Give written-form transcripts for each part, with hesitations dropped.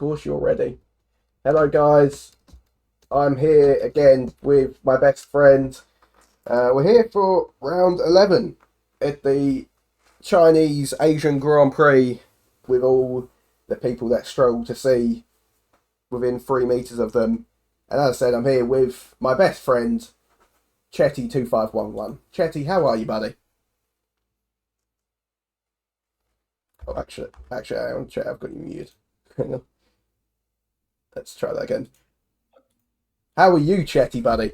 course you're ready. Hello guys, I'm here again with my best friend. We're here for round 11 at the Chinese Asian Grand Prix with all the people that stroll to see within 3 metres of them. And as I said, I'm here with my best friend, Chetty2511. Chetty, how are you, buddy? Oh, actually, hang on, Chet, I've got you muted. Hang on. Let's try that again. How are you, Chetty, buddy?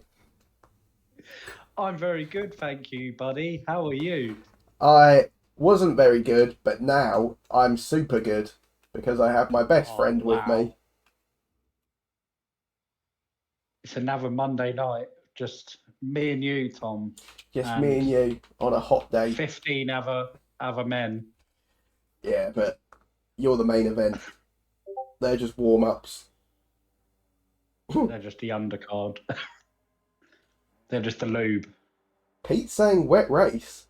I'm very good, thank you, buddy. How are you? I wasn't very good, but now I'm super good because I have my best friend with me. It's another Monday night, just me and you, Tom. Just me and you on a hot day. 15 other men. Yeah, but you're the main event. They're just warm-ups. They're just the undercard. They're just the lube. Pete's saying wet race.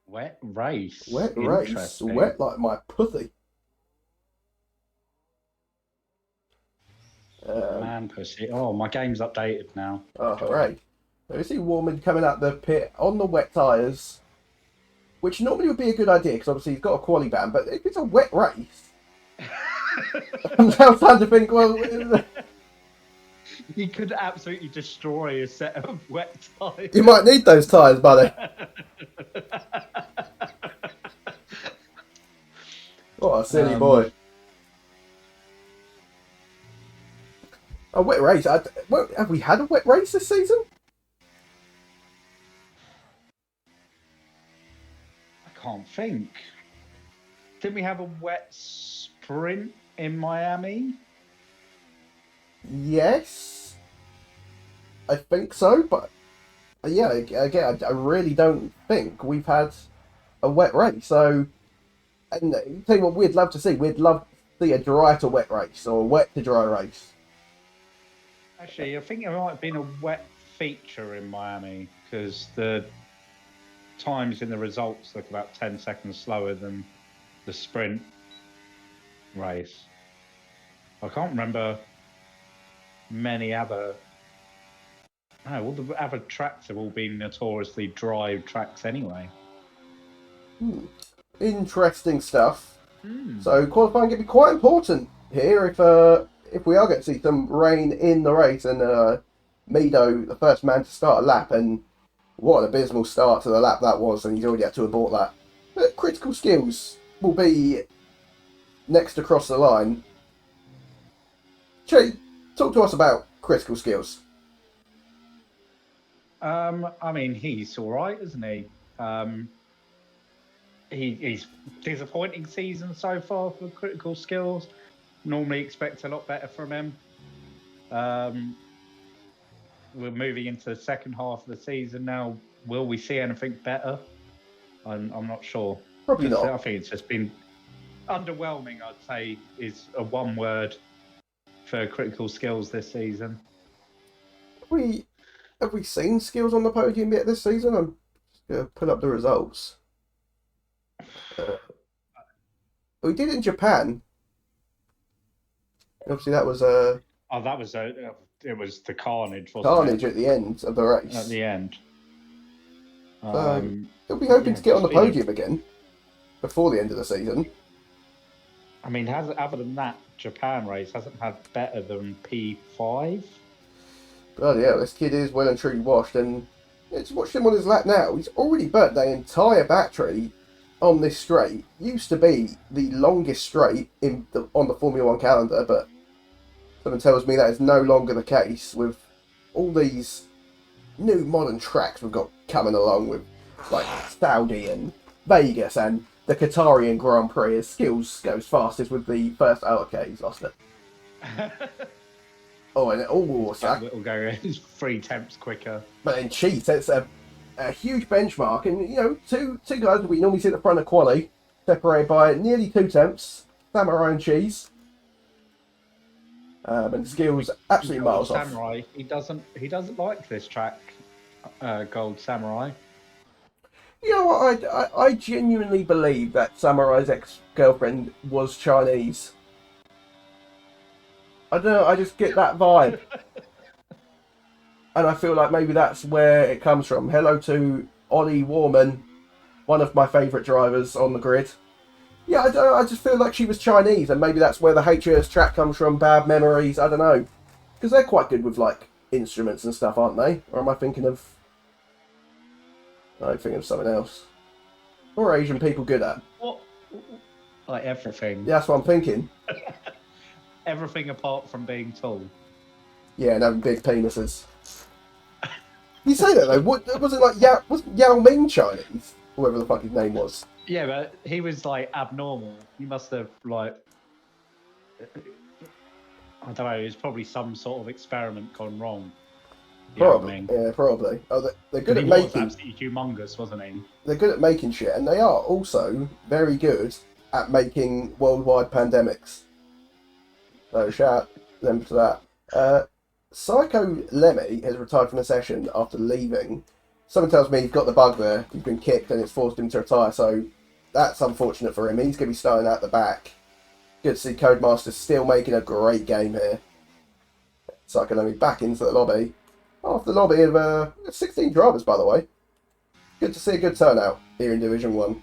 Wet race? Wet race. Wet like my pussy. Man pussy. Oh, my game's updated now. Oh, hooray. We see Warman coming out the pit on the wet tyres, which normally would be a good idea because obviously he's got a quali ban, but if it's a wet race, I'm now starting to think, well... You could absolutely destroy a set of wet tyres. You might need those tyres, buddy. What a silly boy. A wet race? Have we had a wet race this season? I can't think. Didn't we have a wet sprint in Miami? Yes. I think so, but yeah, again, I really don't think we've had a wet race. So, and tell you what we'd love to see. We'd love to see a dry to wet race or a wet to dry race. Actually, I think there might have been a wet feature in Miami because the times in the results look about 10 seconds slower than the sprint race. I can't remember many other... No, all the other tracks have all been notoriously dry tracks anyway. Interesting stuff. So qualifying can be quite important here if we are going to see some rain in the race, and Mido, the first man to start a lap, and what an abysmal start to the lap that was, and he's already had to abort that. But critical skills will be next across the line. Che, talk to us about critical skills. I mean, he's all right, isn't he? He's disappointing season so far for critical skills. Normally expect a lot better from him. We're moving into the second half of the season now. Will we see anything better? I'm not sure. Probably not. I think it's just been underwhelming, I'd say, is a one word for critical skills this season. Have we seen skills on the podium yet this season? I'm just going to pull up the results. We did in Japan. Obviously, that was it was the carnage, wasn't carnage at the end of the race. At the end. So he'll be hoping to get on the podium again before the end of the season. I mean, other than that Japan race hasn't had better than P5. Bloody hell, this kid is well and truly washed, and let's watch him on his lap now. He's already burnt the entire battery on this straight. Used to be the longest straight on the Formula 1 calendar, but something tells me that is no longer the case with all these new modern tracks we've got coming along with, like Saudi and Vegas and the Qatarian Grand Prix. His skills goes fastest with the first... Oh, okay, he's lost it. Oh, and it'll go 3 tenths quicker. But in Cheat, it's a huge benchmark, and you know, two guys we normally see at the front of quali, separated by nearly 2 tenths. Samurai and Cheese. And skills absolutely miles off. Samurai, he doesn't like this track, Gold Samurai. You know what? I genuinely believe that Samurai's ex-girlfriend was Chinese. I don't know. I just get that vibe, and I feel like maybe that's where it comes from. Hello to Ollie Warman, one of my favourite drivers on the grid. Yeah, I don't know. I just feel like she was Chinese, and maybe that's where the HUS track comes from. Bad memories. I don't know, because they're quite good with like instruments and stuff, aren't they? Or am I thinking of? I'm thinking of something else. What are Asian people good at? What? Like everything. Yeah, that's what I'm thinking. Everything apart from being tall. Yeah, and having big penises. You say that though. What was it like? Was Yao Ming Chinese? Whoever the fuck his name was. Yeah, but he was like abnormal. He must have like, I don't know. It was probably some sort of experiment gone wrong. Probably. Yeah, probably. Oh, they're good at he was making. Absolutely humongous, wasn't he? They're good at making shit, and they are also very good at making worldwide pandemics. So shout them for that. Psycho Lemmy has retired from the session after leaving. Someone tells me he's got the bug there. He's been kicked and it's forced him to retire. So that's unfortunate for him. He's going to be starting out the back. Good to see Codemaster still making a great game here. Psycho Lemmy back into the lobby. After the lobby of 16 drivers, by the way. Good to see a good turnout here in Division 1.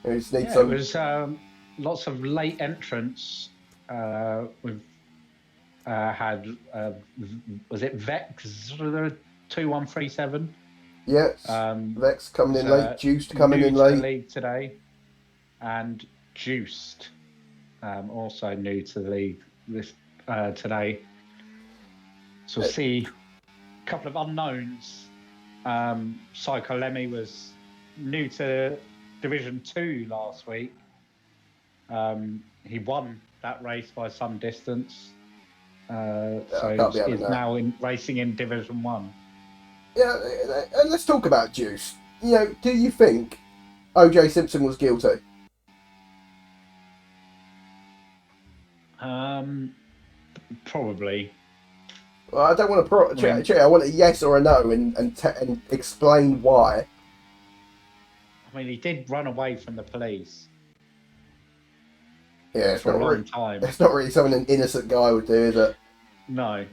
It was lots of late entrants. We've had, was it Vex 2137? Yes, Vex coming in late, Juiced coming in late. New to the league today. And Juiced, also new to the league today. So we'll see a couple of unknowns. Psycho Lemmy was new to Division 2 last week. He won that race by some distance. So he's now racing in Division 1. Yeah, and let's talk about Juice. You know, do you think OJ Simpson was guilty? Probably. Well, I don't want to I want a yes or a no and explain why. I mean, he did run away from the police. Yeah, it's for not a long really, time. It's not really something an innocent guy would do, is it? No.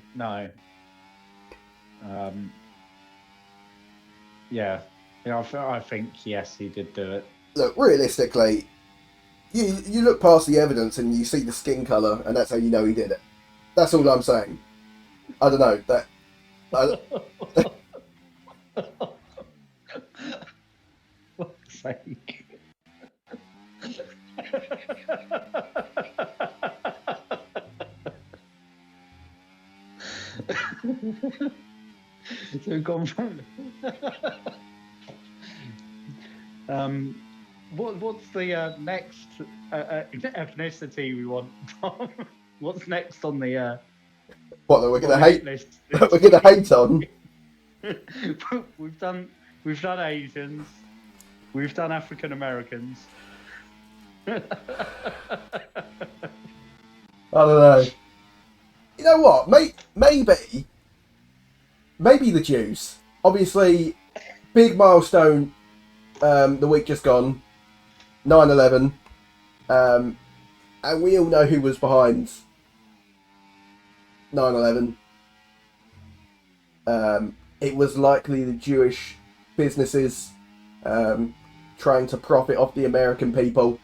Yeah, I think yes, he did do it. Look, realistically, you look past the evidence and you see the skin colour, and that's how you know he did it. That's all I'm saying. I don't know that. Fuck's sake. So we've gone from what's the next ethnicity we want? What's next on the what that we're gonna hate? We're gonna hate on. We've done Asians. We've done African Americans. I don't know. You know what? Maybe the Jews. Obviously, big milestone. The week just gone, 9/11, and we all know who was behind 9/11. It was likely the Jewish businesses trying to profit off the American people.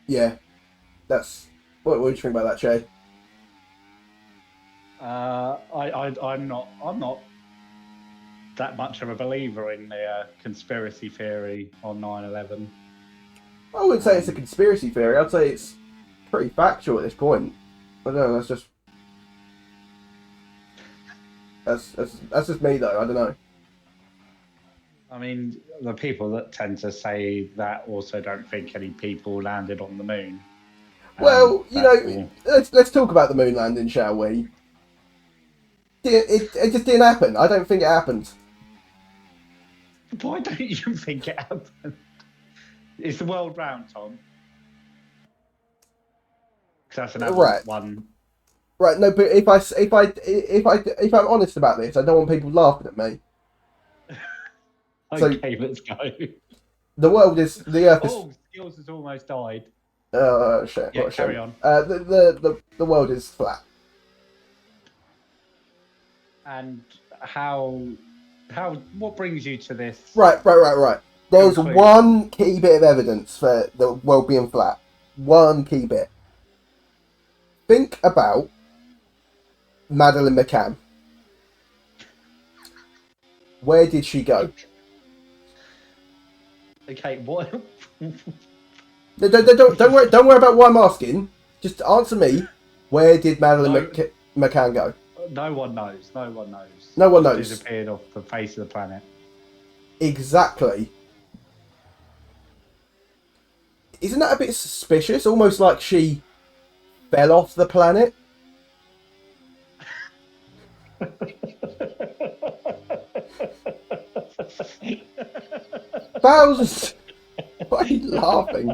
Yeah, that's what do you think about that, Che? I'm not that much of a believer in the conspiracy theory on 9/11. I wouldn't say it's a conspiracy theory. I'd say it's pretty factual at this point. I don't know. That's just me though. I don't know. I mean, the people that tend to say that also don't think any people landed on the moon. Well, you know, let's talk about the moon landing, shall we? It just didn't happen. I don't think it happened. Why don't you think it happened? It's the world round, Tom. Because that's another one. Right, no, but if I'm honest about this, I don't want people laughing at me. So Okay, let's go. the Earth is. Oh, skills has almost died. Shit, Yeah, what a carry shame. on. The world is flat. And what brings you to this Right. There's conclusion? one key bit of evidence for the world being flat. One key bit. Think about Madeline McCann. Where did she go? Okay, what? Don't worry about what I'm asking. Just answer me. Where did Madeline No, McCann go? no one knows. No one knows. No one She knows. disappeared off the face of the planet. Exactly. Isn't that a bit suspicious? Almost like she fell off the planet. Thousands. Why are you laughing?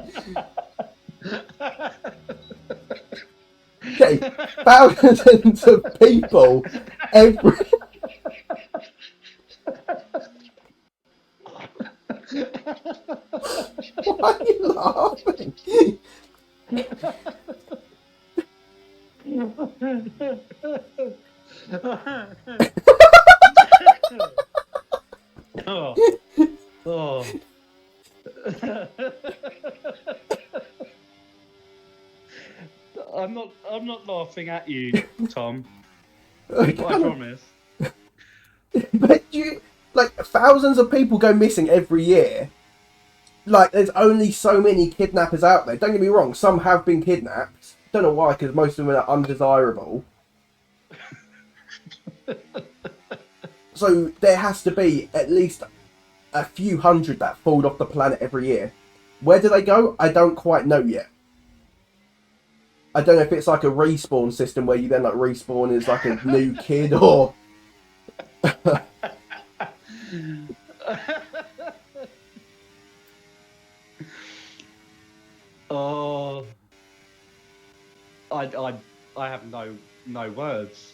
Okay, thousands of people every. Why are you laughing? Oh. Oh. I'm not laughing at you, Tom. I promise. But like thousands of people go missing every year. Like there's only so many kidnappers out there. Don't get me wrong, some have been kidnapped. Don't know why, because most of them are undesirable. So there has to be at least a few hundred that fall off the planet every year. Where do they go? I don't quite know yet. I don't know if it's like a respawn system where you then like respawn as like a new kid or. Oh, I have no words.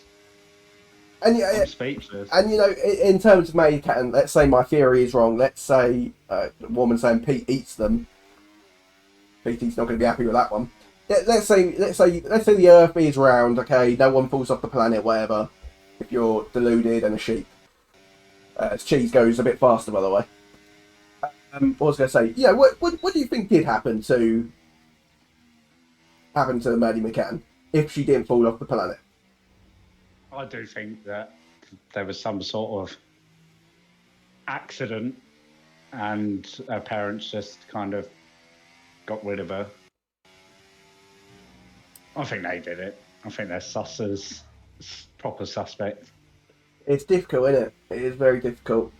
And yeah, I'm speechless. and you know, in terms of Made Cat, let's say my theory is wrong. Let's say a woman saying Pete eats them. Pete's not going to be happy with that one. Let's say the Earth is round. Okay, no one falls off the planet. Whatever. If you're deluded and a sheep, cheese goes a bit faster, by the way. What was I going to say? Yeah, what do you think did happen to Maddie McCann if she didn't fall off the planet? I do think that there was some sort of accident and her parents just kind of got rid of her. I think they did it. I think they're sus as proper suspect. It's difficult, isn't it? It is very difficult.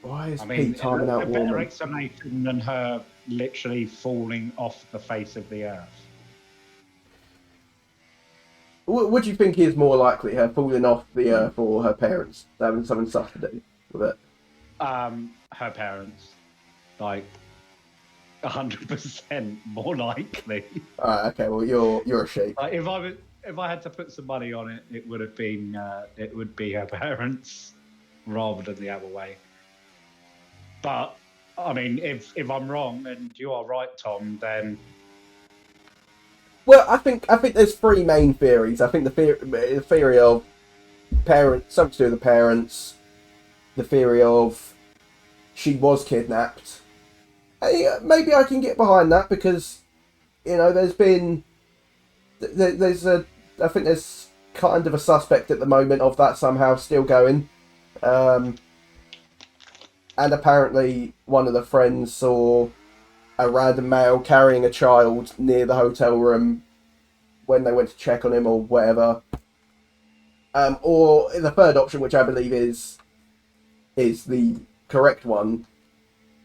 Why is Pete timing out a better Woman? explanation than her literally falling off the face of the earth. What do you think is more likely, her falling off the Earth or her parents having something stuff to do with it? Her parents, like 100% more likely. Alright, okay, well you're a sheep. Like if I had to put some money on it, it would be her parents rather than the other way. But I mean, if I'm wrong and you are right, Tom, then Well, I think there's three main theories. I think the theory of parents, something to do with the parents, the theory of she was kidnapped. Maybe I can get behind that because, you know, I think there's kind of a suspect at the moment of that somehow still going. And apparently one of the friends saw a random male carrying a child near the hotel room when they went to check on him or whatever. Or the third option, which I believe is the correct one,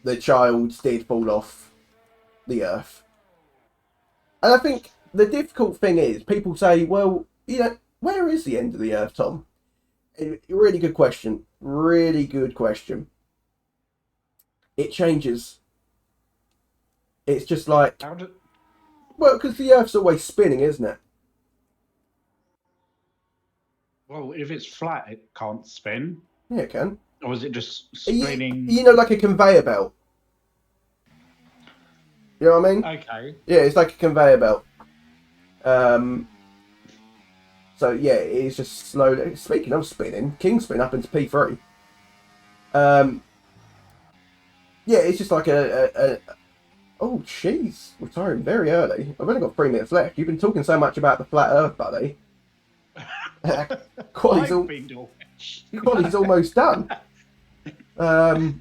the child did fall off the Earth. And I think the difficult thing is, people say, well, you know, where is the end of the Earth, Tom? Really good question. Really good question. It changes. It's just like, well, because the Earth's always spinning, isn't it? Well, if it's flat, it can't spin. Yeah, it can. Or is it just spinning? You know, like a conveyor belt. You know what I mean? Okay. Yeah, it's like a conveyor belt. So yeah, it's just slowly. Speaking of spinning, King spin up into P3. Yeah, it's just like a oh, jeez, retiring very early. I've only got 3 minutes left. You've been talking so much about the flat Earth, buddy. Quality's, I've been doing Quality's almost done. What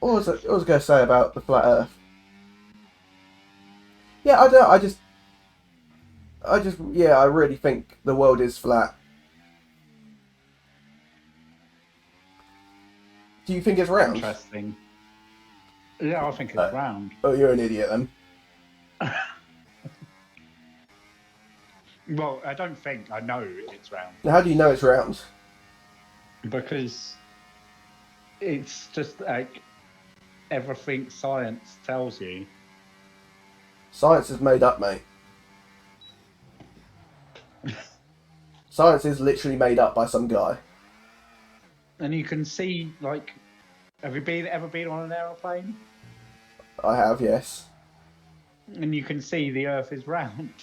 was I going to say about the flat Earth? Yeah, I don't. Yeah, I really think the world is flat. Do you think it's round? Interesting. Yeah, I think it's round. Oh, you're an idiot then. Well, I don't think. I know it's round. How do you know it's round? Because it's just like everything science tells you. Science is made up, mate. Science is literally made up by some guy. And you can see, like, have you ever been on an aeroplane? I have, yes. And you can see the Earth is round.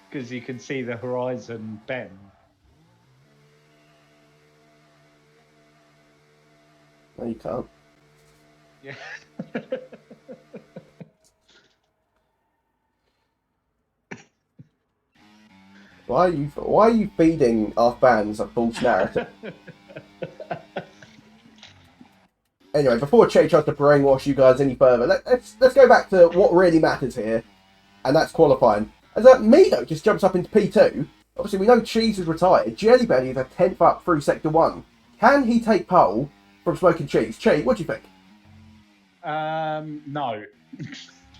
Because you can see the horizon bend. No, you can't. Yeah. Why are you feeding our fans a false narrative? Anyway, before Che tries to brainwash you guys any further, let's go back to what really matters here, and that's qualifying. As Mido just jumps up into P2. Obviously, we know Cheese is retired. Jelly Belly is a 10th up through Sector 1. Can he take pole from Smoking Cheese? Che, what do you think? No.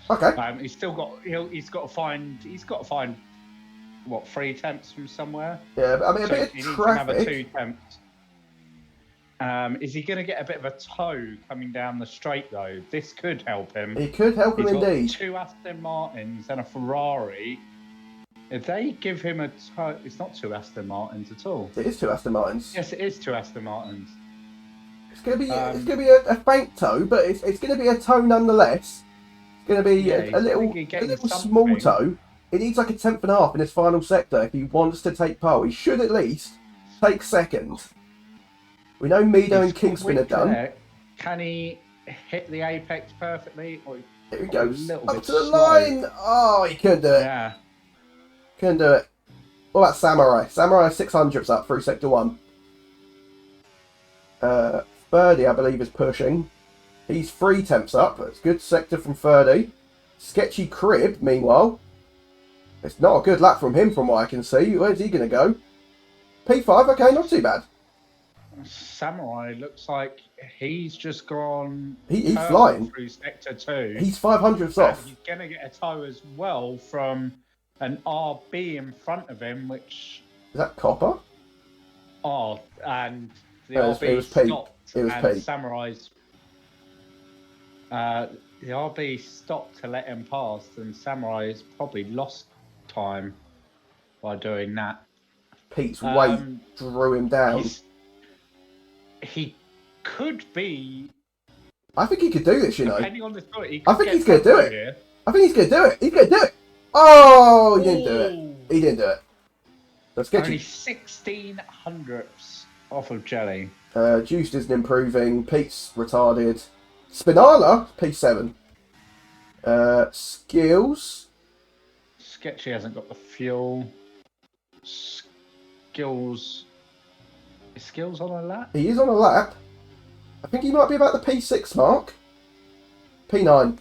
Okay. He's got to find what, 3 attempts from somewhere? Yeah, but I mean, a bit of traffic. Another 2 attempts. Is he going to get a bit of a tow coming down the straight, though? This could help him. It could help him indeed. Got 2 Aston Martins and a Ferrari. If they give him a tow... It's not 2 Aston Martins at all. It is 2 Aston Martins. Yes, it is 2 Aston Martins. It's going to be a faint tow, but it's going to be a tow nonetheless. It's going to be a little small tow. It needs like a 10th and a half in his final sector if he wants to take pole. He should at least take second. We know Mido and Kingspin are done. Can he hit the apex perfectly? Or here he goes. Up to the line. Oh, he couldn't do it. Yeah. Couldn't do it. What about Samurai? Samurai 600's up through Sector 1. Ferdy, I believe, is pushing. He's 3 temps up. That's good sector from Ferdy. Sketchy Crib, meanwhile. It's not a good lap from him from what I can see. Where's he going to go? P5, okay, not too bad. Samurai looks like he's just gone. He's flying through Sector 2. He's 500ths off. He's going to get a tow as well from an RB in front of him, which. Is that Copper? Oh, and the RB was stopped. It was and Pete. Samurai's. The RB stopped to let him pass, and Samurai's probably lost time by doing that. Pete's weight drew him down. He could be. I think he could do this, you know. Depending on the sport, I think he's going to do it. Here. I think he's going to do it. He's going to do it. Oh, he didn't do it. He didn't do it. That's sketchy. Only 1600ths off of Jelly. Juiced isn't improving. Pete's retarded. Spinala, P7. Skills. Sketchy hasn't got the fuel. Skills. Is Skills on a lap? He is on a lap. I think he might be about the P6 mark. P9.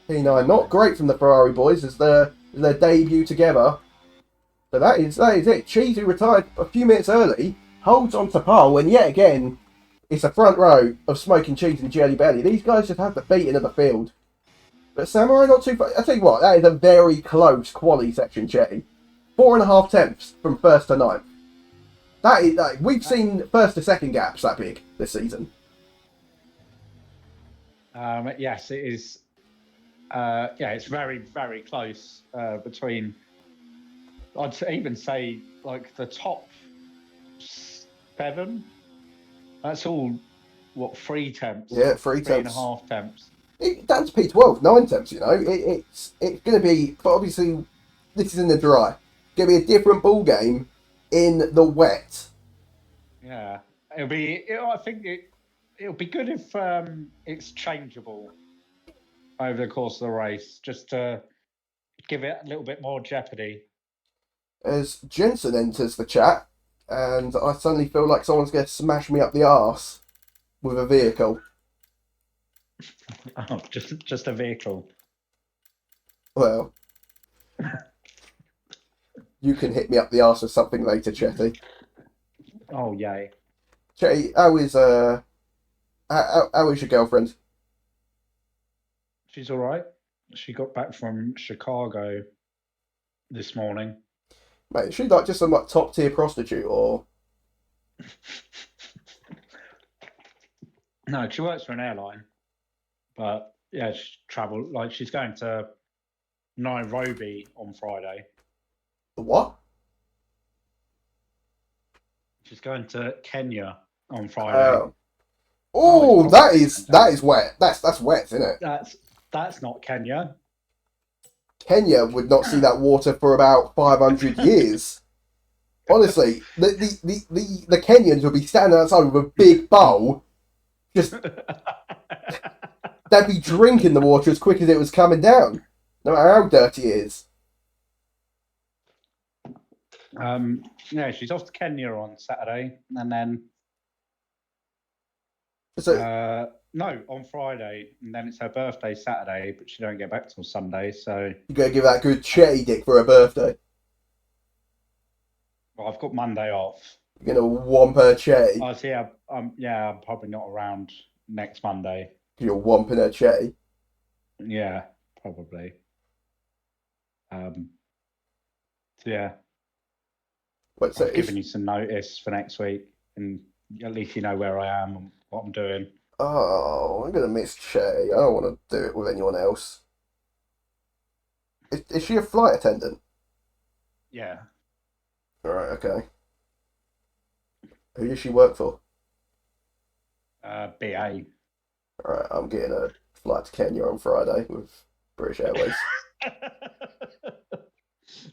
P9. Not great from the Ferrari boys as their debut together. So that is it. Cheese, who retired a few minutes early, holds on to pole, and yet again, it's a front row of Smoking Cheese and Jelly Belly. These guys just have the beating of the field. But Samurai not too far. I tell you what, that is a very close quali section, Chetty. 4.5 tenths from first to ninth. That is, we've seen first to second gaps that big this season. Yes, it is. Yeah, it's very, very close between I'd even say like the top 7. That's all what 3 temps. Yeah, 3 three and a temps. half temps. Down to P12, 9 temps. You know, it's going to be. But obviously, this is in the dry. Going to be a different ball game in the wet. Yeah, I think it'll be good if it's changeable over the course of the race, just to give it a little bit more jeopardy. As Jensen enters the chat, and I suddenly feel like someone's going to smash me up the arse with a vehicle. Oh, just a vehicle. Well, you can hit me up the arse with something later, Chetty. Oh yay! Chetty, how is your girlfriend? She's all right. She got back from Chicago this morning. Mate, is she like just some like top tier prostitute or? No, she works for an airline, but yeah, she travelled. Like she's going to Nairobi on Friday. What? She's going to Kenya on Friday. Oh, that is wet. That's wet, isn't it? That's not Kenya. Kenya would not see that water for about 500 years. Honestly, the Kenyans would be standing outside with a big bowl, just they'd be drinking the water as quick as it was coming down, no matter how dirty it is. Yeah, she's off to Kenya on Saturday, and then So no, on Friday, and then it's her birthday Saturday, but she don't get back till Sunday. So you gotta give that good chetty dick for her birthday. well, I've got Monday off. You're gonna whomp her chetty. I see. I'm probably not around next Monday. You're whomping her chetty. Yeah, probably. So yeah. Wait, so I've given you some notice for next week, and at least you know where I am and what I'm doing. Oh, I'm gonna miss Chetty. I don't want to do it with anyone else. Is she a flight attendant? Yeah. Alright, okay. Who does she work for? BA. Alright, I'm getting a flight to Kenya on Friday with British Airways.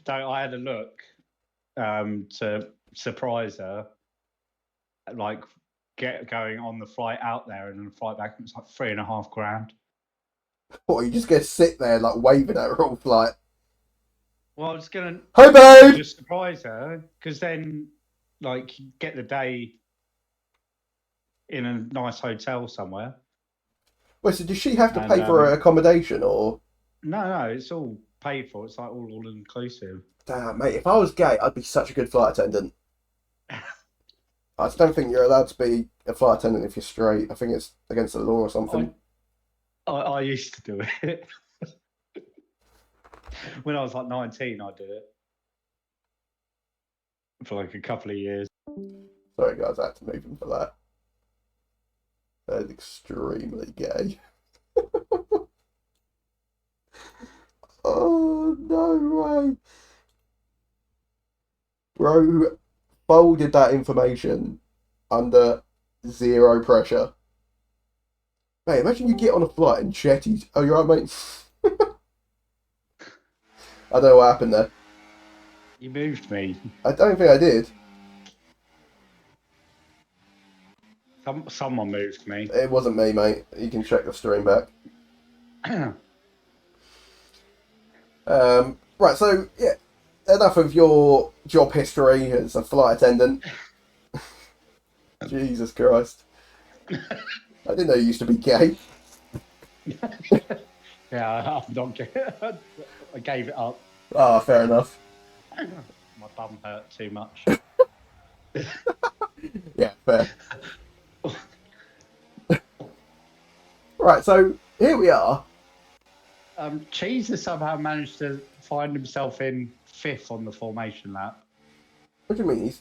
So I had a look to surprise her, like get going on the flight out there and then the flight back. It was like $3,500. What, you just gonna sit there like waving at her all flight? Well, I was gonna Hi, babe! just surprise her, because then like get the day in a nice hotel somewhere. Wait, so does she have to pay for her accommodation or? No, it's all paid for. It's like all inclusive. Damn, mate, if I was gay, I'd be such a good flight attendant. I just don't think you're allowed to be a flight attendant if you're straight. I think it's against the law or something. I used to do it. When I was like 19, I did it for like a couple of years. Sorry, guys, I had to move him for that. That is extremely gay. Oh, no way. Bro folded that information under zero pressure. Mate, imagine you get on a flight and Chetty's... Oh, you're right, mate? I don't know what happened there. You moved me. I don't think I did. Someone moved me. It wasn't me, mate. You can check the stream back. Right, so, yeah. Enough of your job history as a flight attendant. Jesus Christ. I didn't know you used to be gay. Yeah, I'm not gay. I gave it up. Ah, fair enough. My bum hurt too much. Yeah, fair. Right, so here we are. Cheese has somehow managed to find himself in 5th on the formation lap. What do you mean?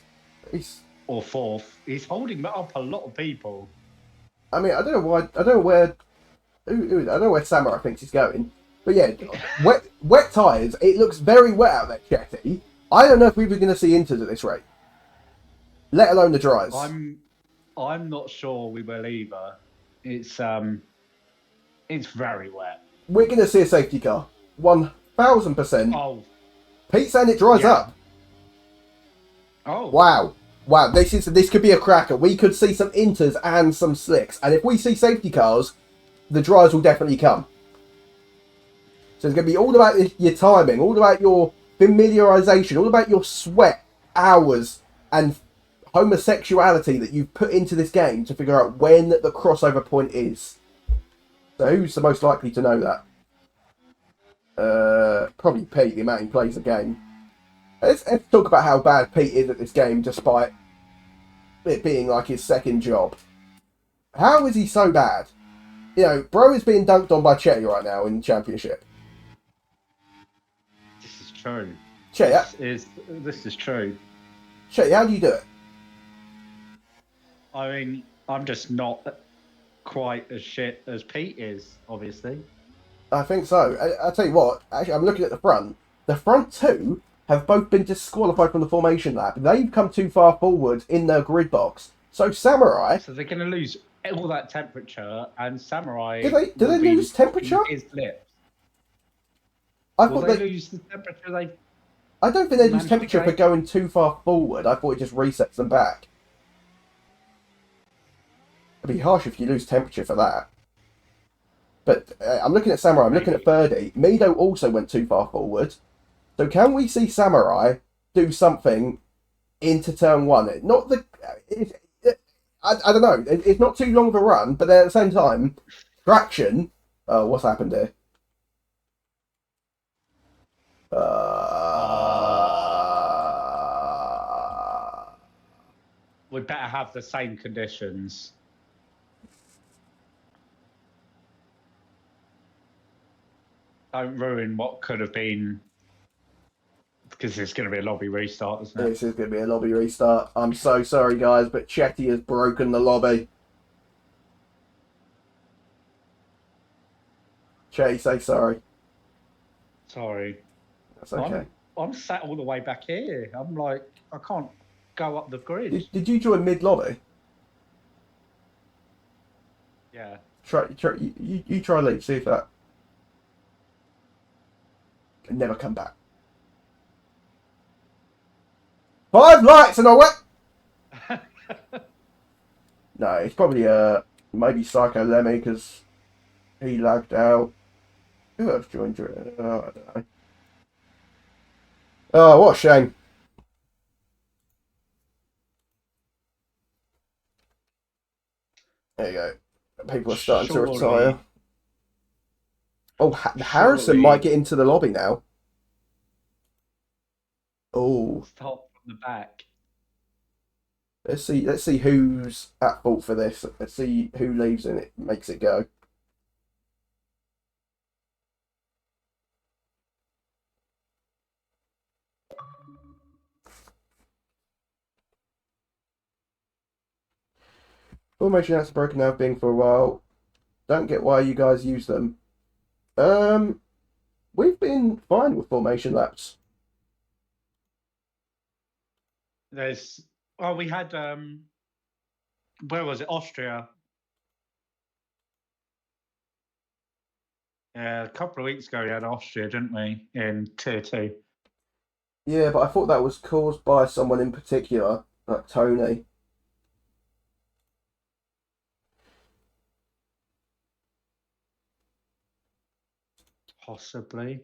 He's or 4th. He's holding up a lot of people. I mean, I don't know why. I don't know where. I don't know where Samurai thinks he's going. But yeah, wet tyres. It looks very wet out there, Chetty. I don't know if we were going to see inters at this rate, let alone the dries. I'm not sure we will either. It's very wet. We're going to see a safety car, 1000%. Oh, Pete's saying it dries yeah. up. Oh, Wow. This could be a cracker. We could see some inters and some slicks, and if we see safety cars, the dries will definitely come. So it's going to be all about your timing, all about your familiarization, all about your sweat hours and homosexuality that you've put into this game to figure out when the crossover point is. So who's the most likely to know that? Probably Pete, the amount he plays the game. Let's talk about how bad Pete is at this game, despite it being like his second job. How is he so bad? You know, bro is being dunked on by Chetty right now in the championship. this is true. Chetty, This is true. Chetty, how do you do it? I mean, I'm just not quite as shit as Pete is, obviously. I think so. I'll tell you what, actually, I'm looking at the front. The front two have both been disqualified from the formation lap. They've come too far forward in their grid box. So Samurai... So they're going to lose all that temperature, and Samurai... Do they lose temperature? His lips. I Will thought they lose the temperature I don't think they lose managed to temperature for gain? going too far forward. I thought it just resets them back. It'd be harsh if you lose temperature for that. But I'm looking at Samurai, I'm looking at Ferdy. Mido also went too far forward. So can we see Samurai do something into turn one? Not the... I don't know. It's not too long of a run, but then at the same time, traction... what's happened here? We'd better have the same conditions. Don't ruin what could have been, because it's going to be a lobby restart, isn't it? This is going to be a lobby restart. I'm so sorry, guys, but Chetty has broken the lobby. Chetty, say sorry. Sorry. That's okay. I'm sat all the way back here. I'm like, I can't go up the grid. Did you join mid-lobby? Yeah. You try leave, see if that... Can never come back. 5 lights and I went... No, it's probably maybe Psycho Lemmy because he lagged out. Who else joined you? I don't know. Oh, what a shame. There you go. People are starting to retire. Oh, Harrison might get into the lobby now. Oh. Start from the back. Let's see who's at fault for this. Let's see who leaves and it makes it go. Formation apps broken now, being for a while. Don't get why you guys use them. We've been fine with formation laps. We had where was it? Austria. Yeah, a couple of weeks ago we had Austria, didn't we? In tier 2. Yeah, but I thought that was caused by someone in particular, like Tony. Possibly.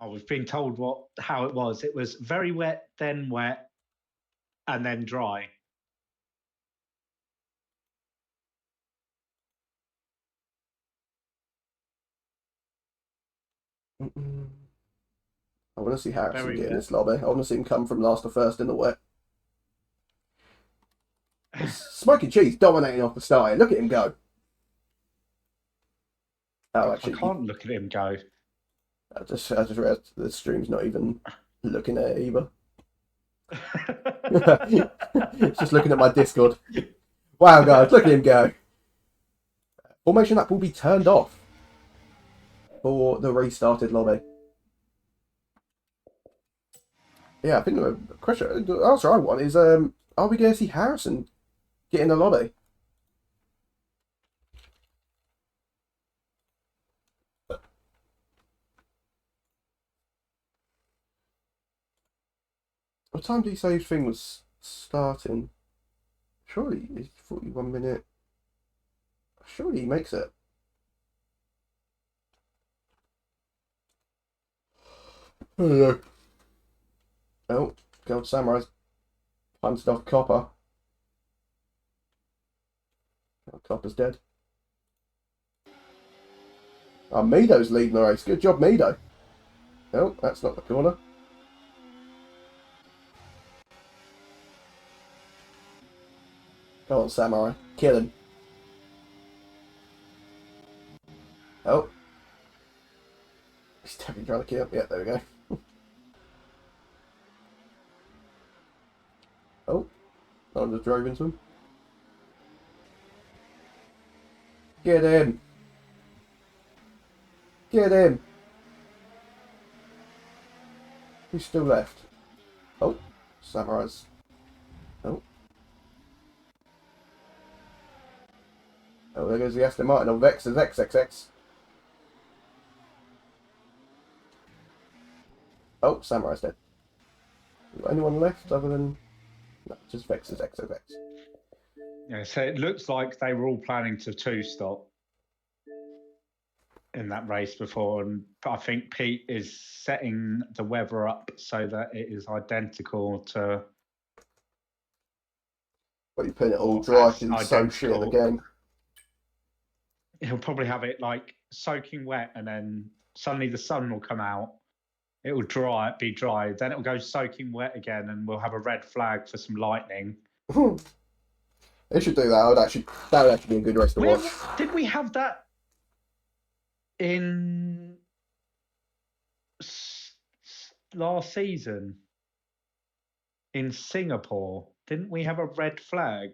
Oh, we've been told how it was. It was very wet, and then dry. I want to see Harrison Very get in wet. this lobby. I want to see him come from last to first in the wet. Smoky Cheese dominating off the start. Look at him go. Oh, actually, I can't look at him go. I just realized the stream's not even looking at it either. It's just looking at my Discord. Wow, guys, look at him go. Formation lap will be turned off for the restarted lobby. Yeah, I think the answer I want is are we going to see Harrison get in the lobby? What time did he say his thing was starting? Surely it's 41 minute. Surely he makes it. I don't know. Oh, Gold Samurai's punted off Copper. Oh, Copper's dead. Oh, Mido's leading the race. Good job, Mido. Oh, that's not the corner. Go on, Samurai. Kill him. Oh. He's definitely trying to kill him. Yeah, there we go. Oh. I just drove into him. Get him. Get him. Who's still left? Oh. Samurai's. Oh. Oh, there goes the Aston Martin on Vex's XXX. Oh, Samurai's dead. Anyone left other than... No, just Vex's XXX. Yeah, so it looks like they were all planning to two-stop in that race before, and I think Pete is setting the weather up so that it is identical to... But you put it all dry and so identical. shit at the game. He'll probably have it like soaking wet, and then suddenly the sun will come out. It will be dry. Then it will go soaking wet again, and we'll have a red flag for some lightning. They should do that. That would actually be a good race to watch. Did we have that in last season in Singapore? Didn't we have a red flag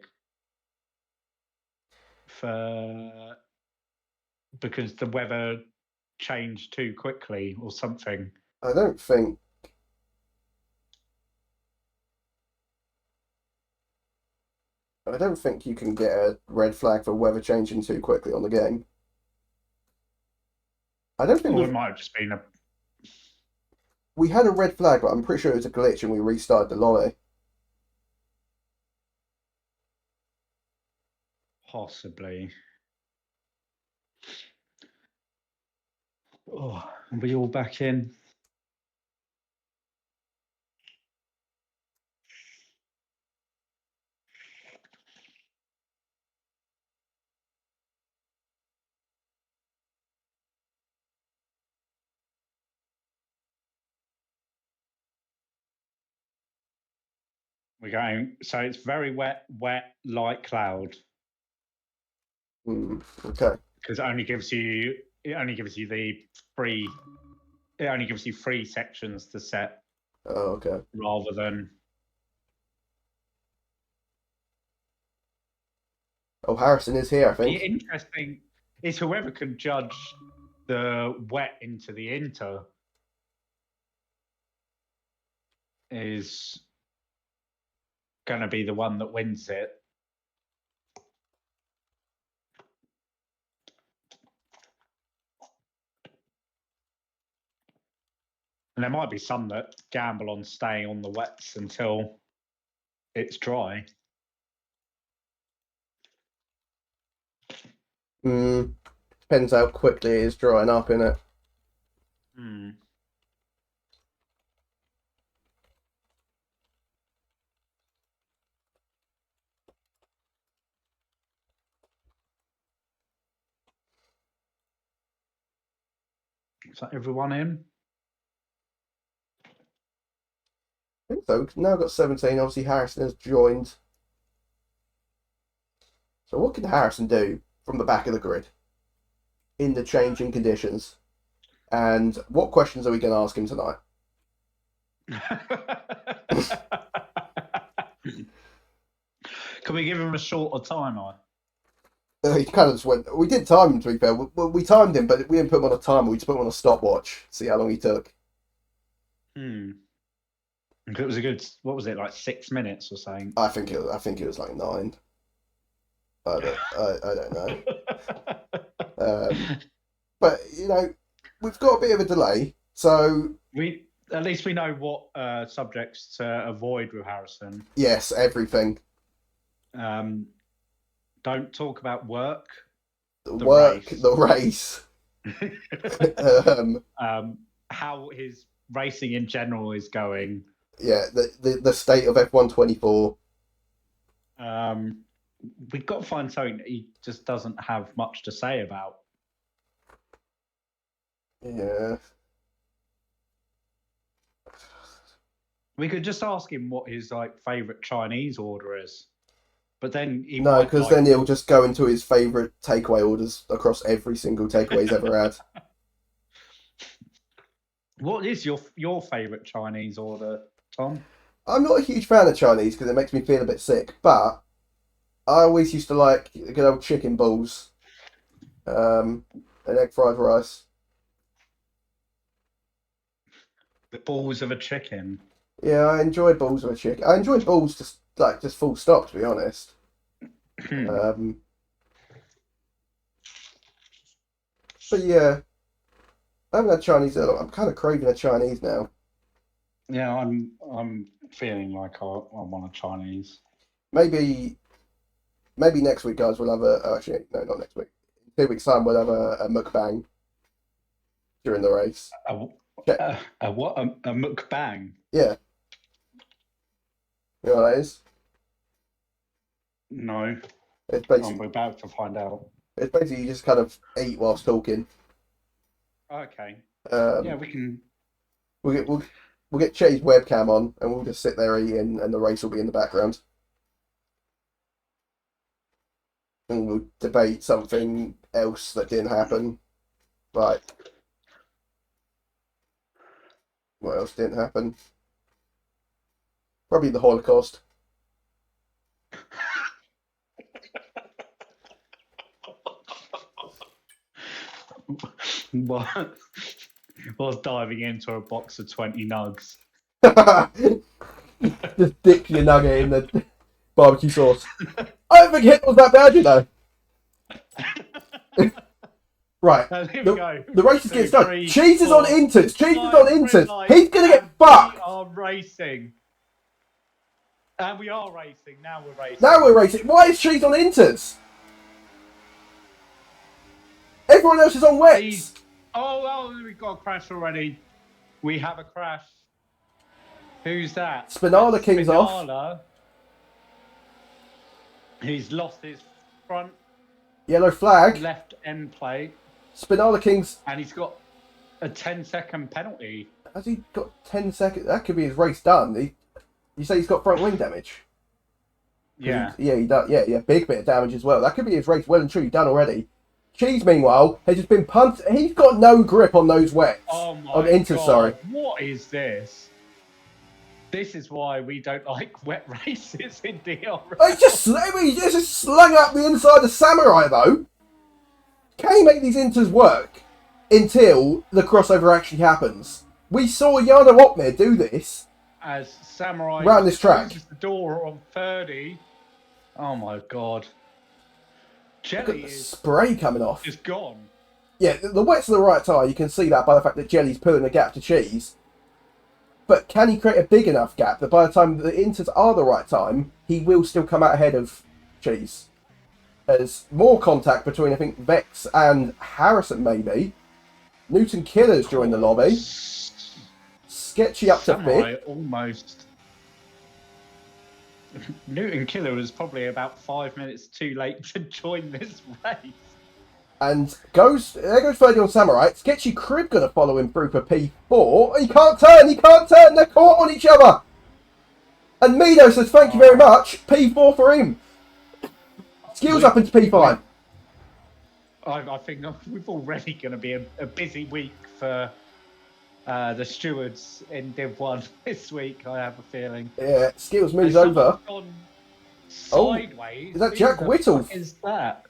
because the weather changed too quickly or something? I don't think you can get a red flag for weather changing too quickly on the game. I don't think it might have just been a... We had a red flag, but I'm pretty sure it was a glitch and we restarted the lobby. Possibly. Oh, are we all back in? We're going, so it's very wet, light cloud. Okay. Because it only gives you three sections to set. Oh, okay. Rather than... Oh, Harrison is here, I think. The interesting is whoever can judge the wet into the inter is going to be the one that wins it. And there might be some that gamble on staying on the wets until it's dry. Depends how quickly it is drying up, innit? Is that everyone in? I think so. We've now got 17. Obviously, Harrison has joined. So what can Harrison do from the back of the grid in the changing conditions? And what questions are we going to ask him tonight? Can we give him a shorter timer? He kind of just went. We did time him, to be fair. We timed him, but we didn't put him on a timer. We just put him on a stopwatch. See how long he took. It was a good. What was it, like 6 minutes or something? I think it was like 9. I don't know. But we've got a bit of a delay, so We at least we know what subjects to avoid with Harrison. yes, everything. Don't talk about work. The race. How his racing in general is going. Yeah, the state of F124. We've got to find something that he just doesn't have much to say about. Yeah. We could just ask him what his favorite Chinese order is, but then No, because then he'll just go into his favorite takeaway orders across every single takeaway he's ever had. What is your favorite Chinese order, Tom? I'm not a huge fan of Chinese because it makes me feel a bit sick, but I always used to like good old chicken balls, and egg fried rice. The balls of a chicken. Yeah, I enjoy balls of a chicken. I enjoy balls just full stop, to be honest. But yeah, I haven't had Chinese in a lot. I'm kind of craving a Chinese now. Yeah, I'm feeling like I want a Chinese. Maybe next week, guys, we'll have actually, no, not next week. 2 weeks' time, we'll have a mukbang during the race. A what? A mukbang? Yeah. You know what that is? No. It's basically, we're about to find out. It's basically you just kind of eat whilst talking. Okay. Yeah, we can. We'll get Che's webcam on, and we'll just sit there eating, and the race will be in the background. And we'll debate something else that didn't happen. Like, what else didn't happen? Probably the Holocaust. What? Was diving into a box of 20 nugs. Just dip your nugget in the barbecue sauce. I don't think Hitler was that bad, you know. Right. The race is getting started. Cheese is on Inters. Cheese is on Inters. He's going to get fucked. We are racing. And we are racing. Now we're racing. Why is Cheese on Inters? Everyone else is on wets. Oh, we've got a crash already. We have a crash. Who's that? Spinala King's off. He's lost his front yellow flag. Left end plate. Spinala King's. And he's got a 10-second penalty. Has he got 10 seconds? That could be his race done. You say he's got front wing damage? Yeah. He does. Yeah, big bit of damage as well. That could be his race well and truly done already. Cheese, meanwhile, has just been punted. He's got no grip on those wets. Oh my God. Sorry. What is this? This is why we don't like wet races in DRL. He just slung up the inside of Samurai, though. Can he make these inters work until the crossover actually happens? We saw Yana Opmir do this. As Samurai round this track. The door on 30. Oh my God. Jelly is spray coming off. Just gone. Yeah, the wet's the right tyre. You can see that by the fact that Jelly's pulling a gap to Cheese. But can he create a big enough gap that by the time the inters are the right time, he will still come out ahead of Cheese? There's more contact between, I think, Vex and Harrison, maybe. Newton Killer's joined the lobby. Sketchy up to fifth. Almost. Newton Killer was probably about 5 minutes too late to join this race. And there goes 30 on Samurai. Sketchy Crib going to follow him through for P4. He can't turn. They're caught on each other. And Mido says thank you very much. P4 for him. Skills up into P5. I think we're already going to be a busy week for the stewards in Div 1 this week, I have a feeling. Yeah, Skills moves over. Sideways. Is that Jack Whittle? What is that?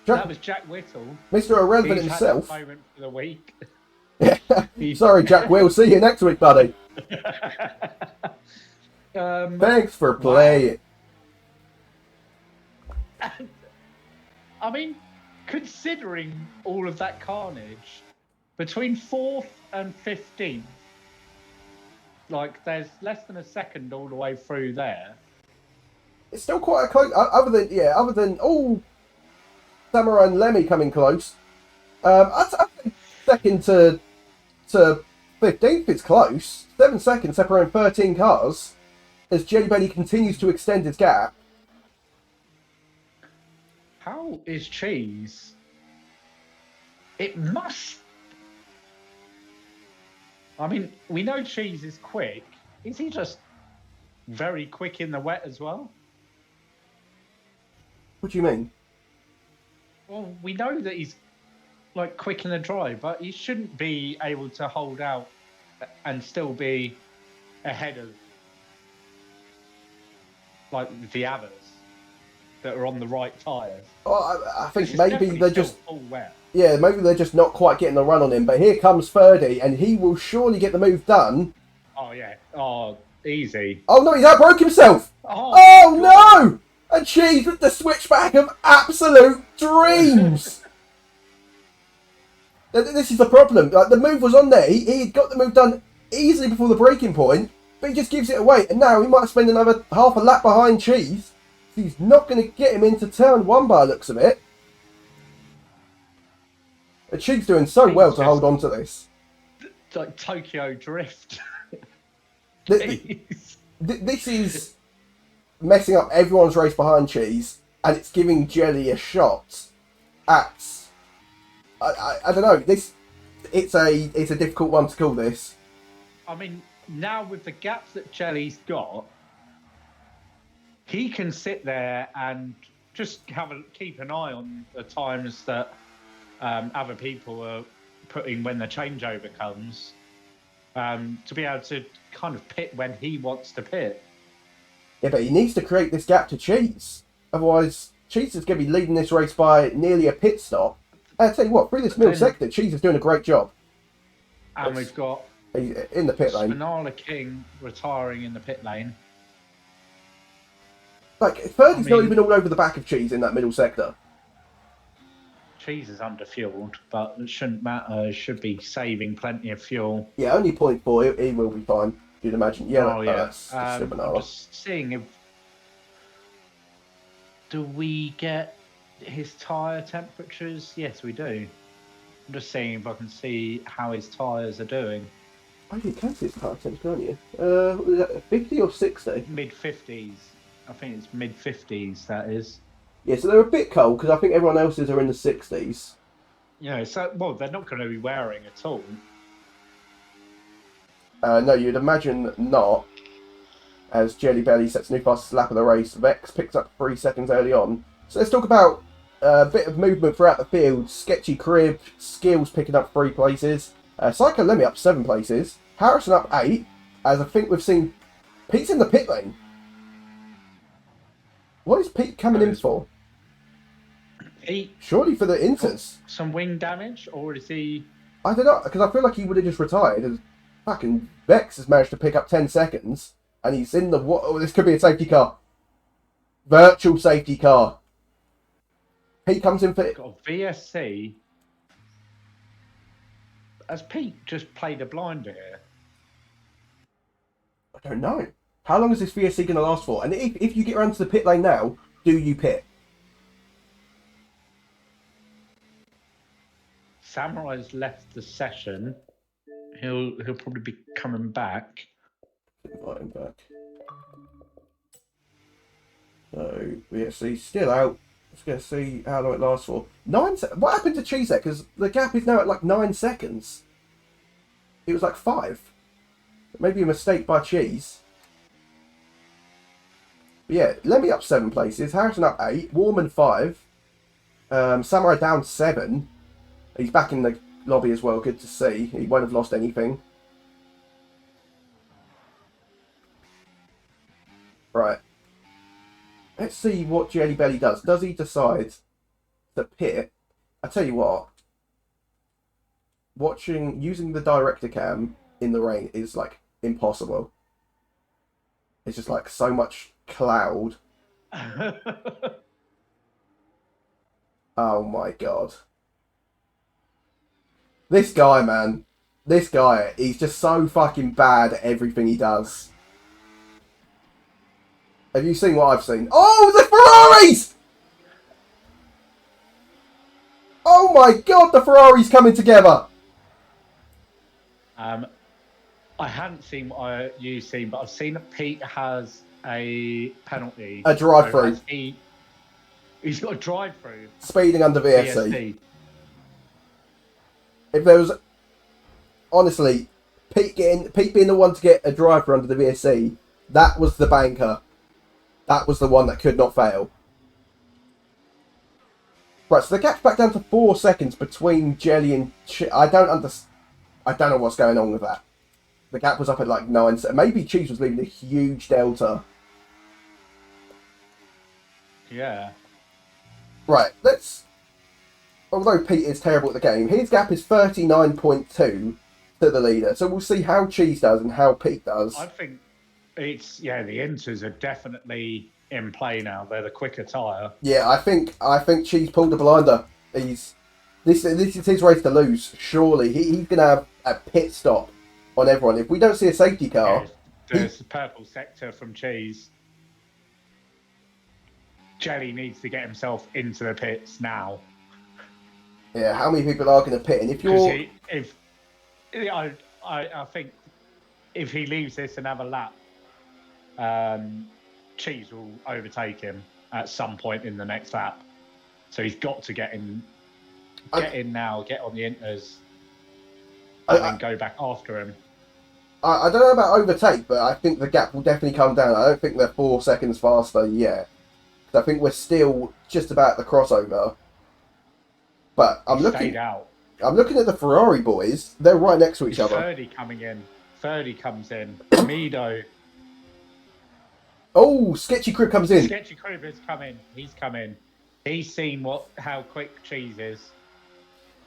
That was Jack Whittle. Mr. Irrelevant himself. Had a moment for the week. Sorry, Jack. We'll see you next week, buddy. Thanks for playing. I mean, considering all of that carnage, between 4th and 15th, like there's less than a second all the way through there. It's still quite a close. Other than Samurai and Lemmy coming close. I'd say second to 15th is close. 7 seconds separating 13 cars as Jelly Belly continues to extend his gap. How is Cheese? It must. I mean, we know Cheese is quick. Is he just very quick in the wet as well? What do you mean? Well, we know that he's like quick in the dry, but he shouldn't be able to hold out and still be ahead of like the others that are on the right tyres. Oh, I think maybe they're just all wet. Yeah, maybe they're just not quite getting the run on him. But here comes Ferdy, and he will surely get the move done. Oh yeah, oh easy. Oh no, he's outbroke himself. Oh no! And Cheese with the switchback of absolute dreams. This is the problem. Like, the move was on there. He had got the move done easily before the breaking point, but he just gives it away. And now he might spend another half a lap behind Cheese. He's not going to get him into turn 1 by the looks of it. And Cheese doing so well to hold on to this. Like Tokyo Drift. This is messing up everyone's race behind Cheese, and it's giving Jelly a shot at... I don't know. It's a difficult one to call this. I mean, now with the gaps that Jelly's got, he can sit there and just keep an eye on the times that other people are putting when the changeover comes, to be able to kind of pit when he wants to pit. Yeah, but he needs to create this gap to Cheese. Otherwise, Cheese is going to be leading this race by nearly a pit stop. I'll tell you what, through this middle sector, Cheese is doing a great job. And we've got in the pit lane. Spinala King retiring in the pit lane. Like, Ferdy's not even all over the back of Cheese in that middle sector. Cheese is underfueled, but it shouldn't matter. It should be saving plenty of fuel. Yeah, only 0.4. He will be fine, you'd imagine. Yeah, that's I'm just seeing if... Do we get his tyre temperatures? Yes, we do. I'm just seeing if I can see how his tyres are doing. Oh, you can see his tyre temperature, can't you? 50 or 60? Mid-50s. I think it's mid-50s, that is. Yeah, so they're a bit cold, because I think everyone else's are in the 60s. Yeah, so, well, they're not going to be wearing at all. No, you'd imagine not. As Jelly Belly sets new fastest lap of the race, Vex picks up 3 seconds early on. So let's talk about a bit of movement throughout the field. Sketchy Crib, Skills picking up 3 places. Psycho Lemmy up 7 places. Harrison up 8, as I think we've seen Pete's in the pit lane. What is Pete coming in for? Surely for the Inters. Some wing damage, or is he... I don't know, because I feel like he would have just retired. As fucking Vex has managed to pick up 10 seconds, and he's in the... Oh, this could be a safety car. Virtual safety car. Pete comes in for... Got a VSC. Has Pete just played a blinder here? I don't know. How long is this VSC going to last for? And if you get around to the pit lane now, do you pit? Samurai's left the session. He'll probably be coming back. Invite him back. So VSC still out. Let's go see how long it lasts for. What happened to Cheese there? Because the gap is now at like 9 seconds. It was like 5. Maybe a mistake by Cheese. But yeah, Lemmy up 7 places. Harrison up 8. Warman 5. Samurai down 7. He's back in the lobby as well. Good to see. He won't have lost anything. Right. Let's see what Jelly Belly does. Does he decide to pit? I tell you what. using the director cam in the rain is like impossible. It's just like so much cloud. Oh my god. This guy, man. This guy, he's just so fucking bad at everything he does. Have you seen what I've seen? Oh, the Ferraris! Oh my god, the Ferraris coming together! I hadn't seen what you've seen, but I've seen that Pete has a penalty. A drive-through. He's got a drive-through. Speeding under VSC. VSC. If there was... Honestly, Pete being the one to get a drive-through under the VSC, that was the banker. That was the one that could not fail. Right, so the gap's back down to 4 seconds between Jelly and... I don't know what's going on with that. The gap was up at like 9. Maybe Cheese was leaving a huge delta. Yeah. Right, let's... Although Pete is terrible at the game, his gap is 39.2 to the leader. So we'll see how Cheese does and how Pete does. I think it's... Yeah, the Inters are definitely in play now. They're the quicker tyre. Yeah, I think Cheese pulled a blinder. This is his race to lose, surely. He's going to have a pit stop on everyone. If we don't see a safety car... There's the purple sector from Cheese. Jelly needs to get himself into the pits now. Yeah, how many people are going to pit? And if you're... I think if he leaves this another lap, Cheese will overtake him at some point in the next lap. So he's got to get in now, get on the Inters, and then go back after him. I don't know about overtake, but I think the gap will definitely come down. I don't think they're 4 seconds faster yet. I think we're still just about the crossover. But I'm looking at the Ferrari boys. They're right next to each other. 30 coming in. 30 comes in. Mido. Oh, Sketchy Crib comes in. Sketchy Crib has come in. He's come in. He's seen how quick Cheese is.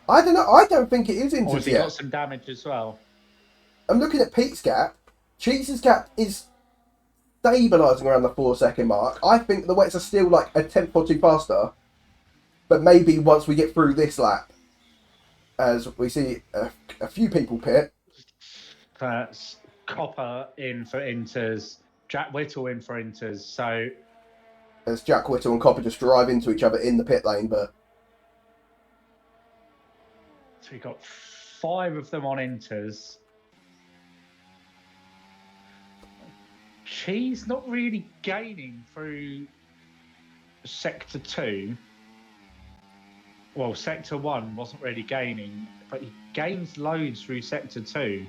I don't know. I don't think it is into Or has he got some damage as well? I'm looking at Pete's gap. Cheese's gap is stabilising around the 4 second mark. I think the wets are still like a tenth or two faster. But maybe once we get through this lap, as we see a few people pit. Copper in for Inters, Jack Whittle in for Inters. So as Jack Whittle and Copper just drive into each other in the pit lane, but so we've got 5 of them on Inters. Cheese not really gaining through Sector 2. Well, Sector 1 wasn't really gaining, but he gains loads through Sector 2,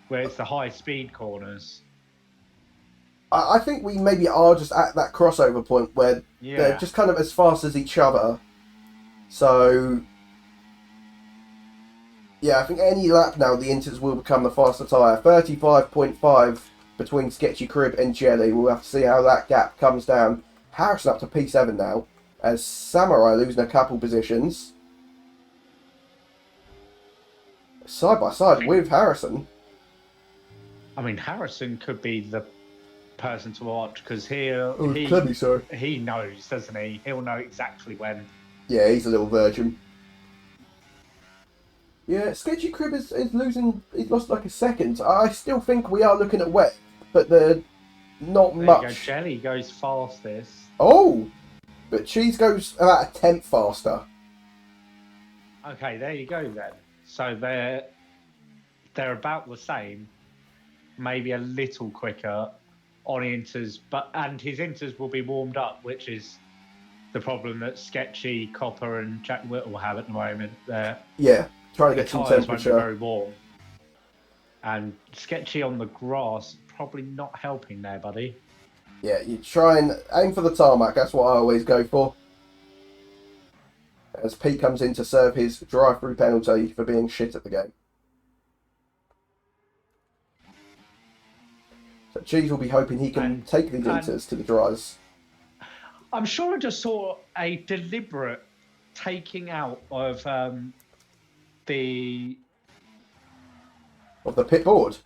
where it's the high-speed corners. I think we maybe are just at that crossover point where they're just kind of as fast as each other. So, yeah, I think any lap now, the Inters will become the faster tyre. 35.5 between Sketchy Crib and Jelly. We'll have to see how that gap comes down. Harrison up to P7 now, as Samurai losing a couple positions. Side by side with Harrison. I mean, Harrison could be the person to watch, because he knows, doesn't he? He'll know exactly when. Yeah, he's a little virgin. Yeah, Sketchy Crib is losing. He's lost like a second. I still think we are looking at wet, but they're not much. There you go. Jelly goes fastest. Oh, but Cheese goes about a tenth faster. Okay, there you go then. So they're about the same, maybe a little quicker on Inters, and his Inters will be warmed up, which is the problem that Sketchy, Copper, and Jack Whittle have at the moment. Yeah, trying to get some temperature. Won't be very warm, and Sketchy on the grass probably not helping there, buddy. Yeah, you try and aim for the tarmac. That's what I always go for. As Pete comes in to serve his drive-through penalty for being shit at the game. So Cheese will be hoping he can take these Inters to the dries. I'm sure I just saw a deliberate taking out of the of the pit board.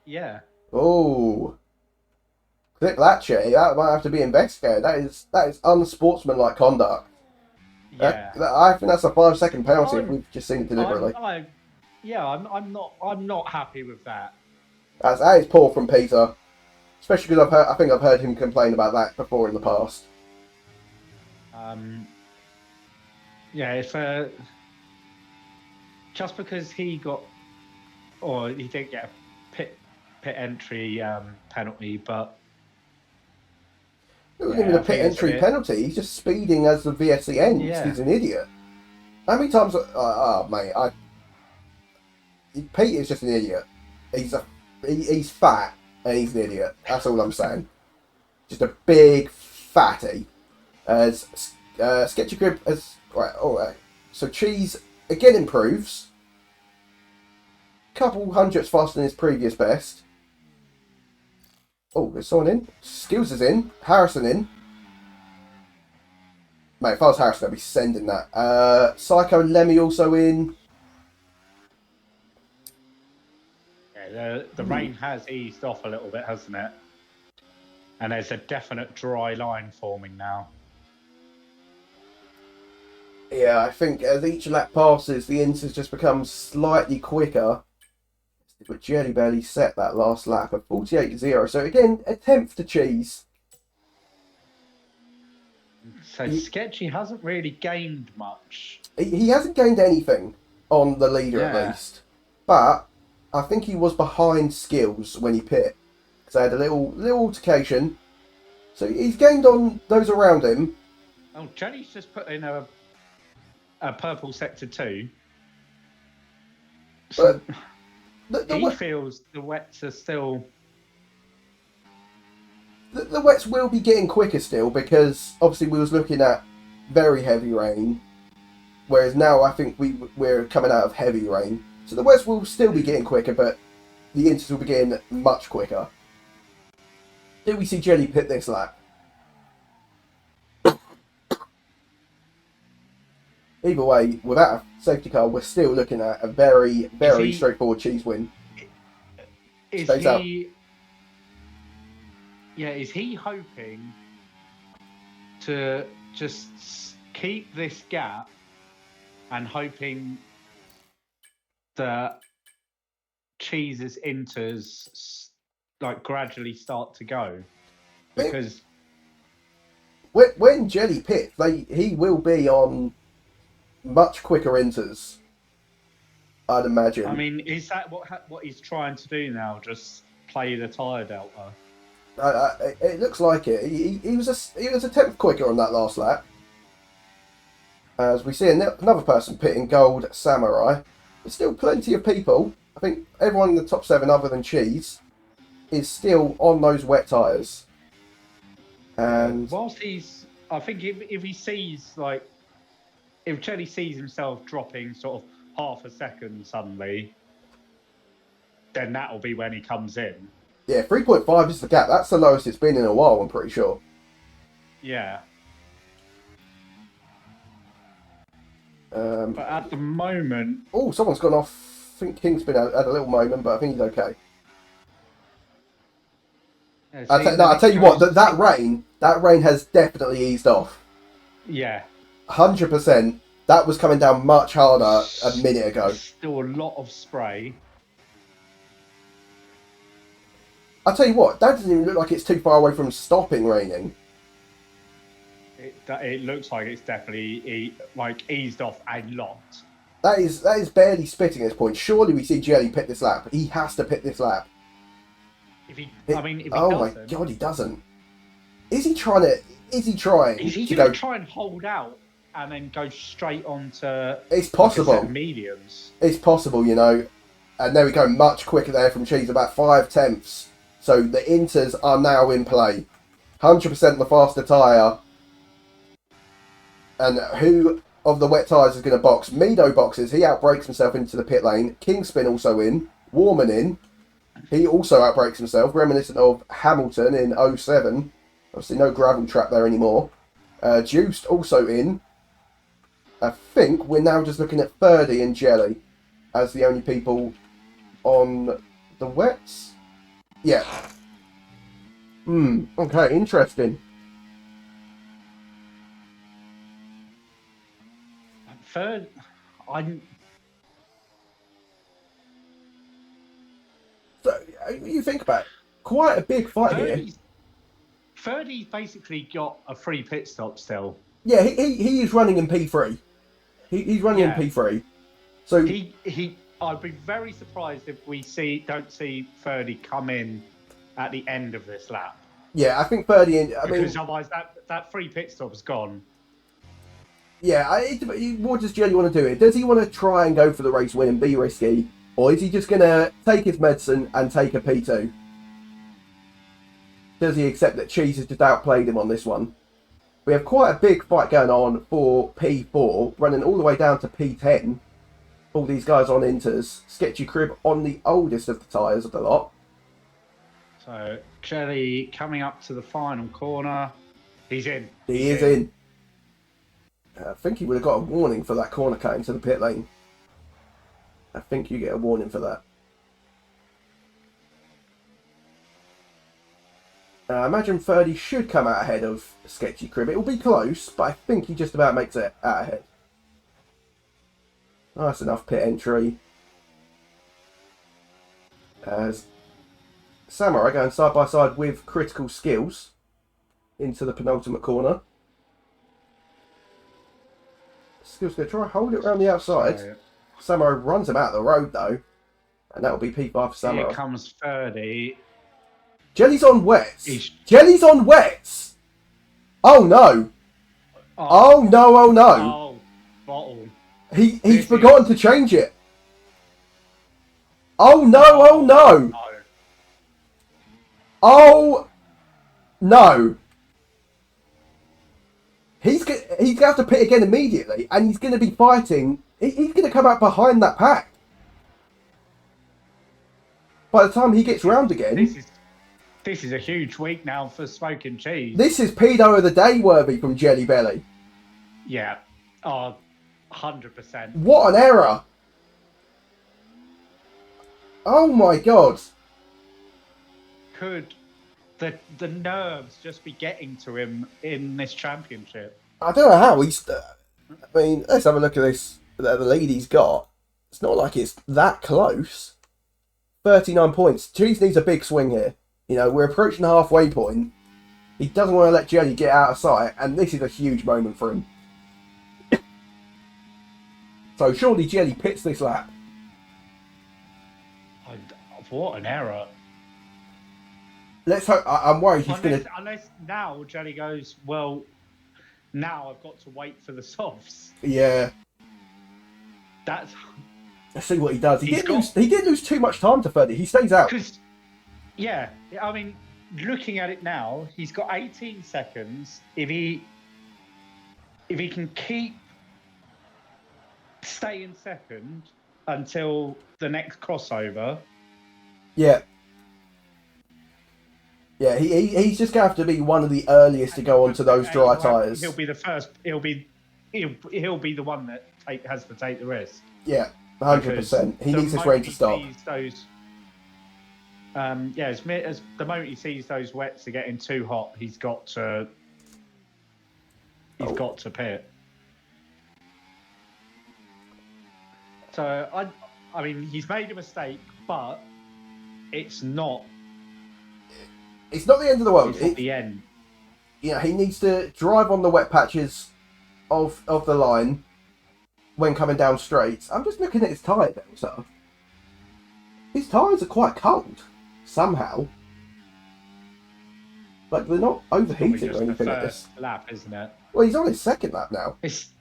Yeah. Oh, clip that, Che. That might have to be investigated. That is unsportsmanlike conduct. Yeah. I think that's a 5-second penalty if I'm, we've just seen it deliberately. I'm not happy with that. That is poor from Peter, especially because I think I've heard him complain about that before in the past. Yeah, if just because he got, or he didn't get a pit entry penalty, but It wasn't even a pit entry penalty. He's just speeding as the VSC ends. Yeah. He's an idiot. How many times? Mate, Pete is just an idiot. He's fat and he's an idiot. That's all I'm saying. Just a big fatty. As Sketchy Crib as right. All right. So Cheese again improves. Couple hundredths faster than his previous best. Oh, there's someone in. Skills is in. Harrison in. Mate, if I was Harrison, I'd be sending that. Psycho Lemmy also in. Yeah, the rain has eased off a little bit, hasn't it? And there's a definite dry line forming now. Yeah, I think as each lap passes, the inters just become slightly quicker. But Jelly barely set that last lap at 48.0. So again, a tenth to Cheese. So Sketchy hasn't really gained much. He hasn't gained anything on the leader at least. But I think he was behind Skills when he pit. Because they had a little altercation. So he's gained on those around him. Oh, Jelly's just put in a purple sector 2. So he feels the wets are still... The wets will be getting quicker still, because obviously we was looking at very heavy rain, whereas now I think we're coming out of heavy rain. So the wets will still be getting quicker, but the inters will be getting much quicker. Do we see Jelly pit this lap? Either way, without a safety car, we're still looking at a very, very straightforward Cheese win. Is he hoping to just keep this gap and hoping that Cheese's inters like gradually start to go? Because when Jelly pits, he will be on much quicker inters, I'd imagine. I mean, is that what he's trying to do now? Just play the tyre delta? It looks like it. He was a tenth quicker on that last lap. As we see another person pitting Gold Samurai. There's still plenty of people. I think everyone in the top 7 other than Cheese is still on those wet tyres. And whilst I think if he sees, like, if Jelly sees himself dropping sort of half a second suddenly, then that'll be when he comes in. Yeah, 3.5 is the gap. That's the lowest it's been in a while, I'm pretty sure. Yeah. But at the moment... Oh, someone's gone off. I think King's been had a little moment, but I think he's okay. Yeah, I'll tell you what, that rain has definitely eased off. Yeah. 100%. That was coming down much harder a minute ago. Still a lot of spray. I'll tell you what, that doesn't even look like it's too far away from stopping raining. It looks like it's definitely eased off a lot. That is barely spitting at this point. Surely we see Jelly pit this lap. He has to pit this lap. If he doesn't, my god, he doesn't. Is he trying? Is he going to try and hold out and then go straight on to... It's possible. Mediums. It's possible, you know. And there we go, much quicker there from Cheese, about 5 tenths. So the inters are now in play. 100% the faster tyre. And who of the wet tyres is going to box? Mido boxes. He outbrakes himself into the pit lane. Kingspin also in. Warman in. He also outbrakes himself, reminiscent of Hamilton in 07. Obviously no gravel trap there anymore. Juiced also in. I think we're now just looking at Ferdy and Jelly as the only people on the wets. Yeah. Okay, interesting. Third, I'm. So, you think about it, quite a big fight here. He's basically got a free pit stop still. Yeah, he is running in P3. He's running in P3. So I'd be very surprised if we don't see Ferdy come in at the end of this lap. Yeah, I think Ferdy. Because otherwise that free pit stop's gone. Yeah, what does Jelly want to do here? Does he want to try and go for the race win and be risky, or is he just going to take his medicine and take a P2? Does he accept that Cheese has just outplayed him on this one? We have quite a big fight going on for P4, running all the way down to P10. All these guys on inters. Sketchy Crib on the oldest of the tyres of the lot. So, Jelly coming up to the final corner. He's in. He is in. I think he would have got a warning for that corner cut into the pit lane. I think you get a warning for that. I imagine Ferdy should come out ahead of Sketchy Crib. It will be close, but I think he just about makes it out ahead. Nice enough pit entry. As Samurai going side by side with Critical Skills into the penultimate corner. Skills going to try and hold it around the outside. Samurai runs him out of the road though. And that will be P5 for Samurai. Here comes Ferdy. Jelly's on wets. Jelly's on wets. Oh no. Oh no, oh no. Oh, bottle. He's forgotten to change it. Oh no, oh no. Oh no. He's going to have to pit again immediately, and he's going to be fighting. He's going to come out behind that pack. By the time he gets round again. This is a huge week now for Smoking Cheese. This is pedo of the day worthy from Jelly Belly. Yeah. Oh, 100%. What an error. Oh my god. Could the nerves just be getting to him in this championship? I don't know how he's... I mean, let's have a look at this. The lead he's got. It's not like it's that close. 39 points. Cheese needs a big swing here. You know, we're approaching the halfway point. He doesn't want to let Jelly get out of sight, and this is a huge moment for him. So surely Jelly pits this lap. What an error. Let's hope. I'm worried he's going to... Unless now Jelly goes, well, now I've got to wait for the softs. Yeah. That's... Let's see what he does. He did lose too much time to Ferdy. He stays out. Yeah, I mean, looking at it now, he's got 18 seconds. If he can stay in second until the next crossover. Yeah. Yeah, he's just going to have to be one of the earliest to go onto those dry tyres. He'll be the first. He'll be the one that has to take the risk. Yeah, 100%. He needs this rain to stop. As the moment he sees those wets are getting too hot, he's got to pit. So I mean, he's made a mistake, but it's not. It's not the end of the world. It's not the end. Yeah, he needs to drive on the wet patches of the line when coming down straight. I'm just looking at his tyre delta. His tyres are quite cold, somehow. Like, they're not overheating or anything like this. Lap, isn't it? Well, he's on his second lap now. It's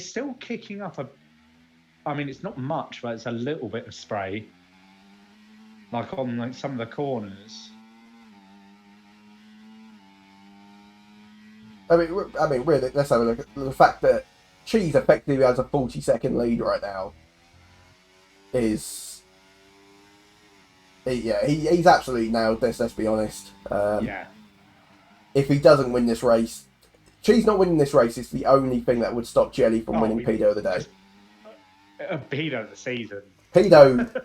still kicking up it's not much, but it's a little bit of spray. Like on some of the corners. I mean, really, let's have a look at the fact that Cheese effectively has a 40-second lead right now. He's absolutely nailed this, let's be honest. If he doesn't win this race, Cheese not winning this race is the only thing that would stop Jelly from winning Pedo of the Day. Pedo of the season. Pedo,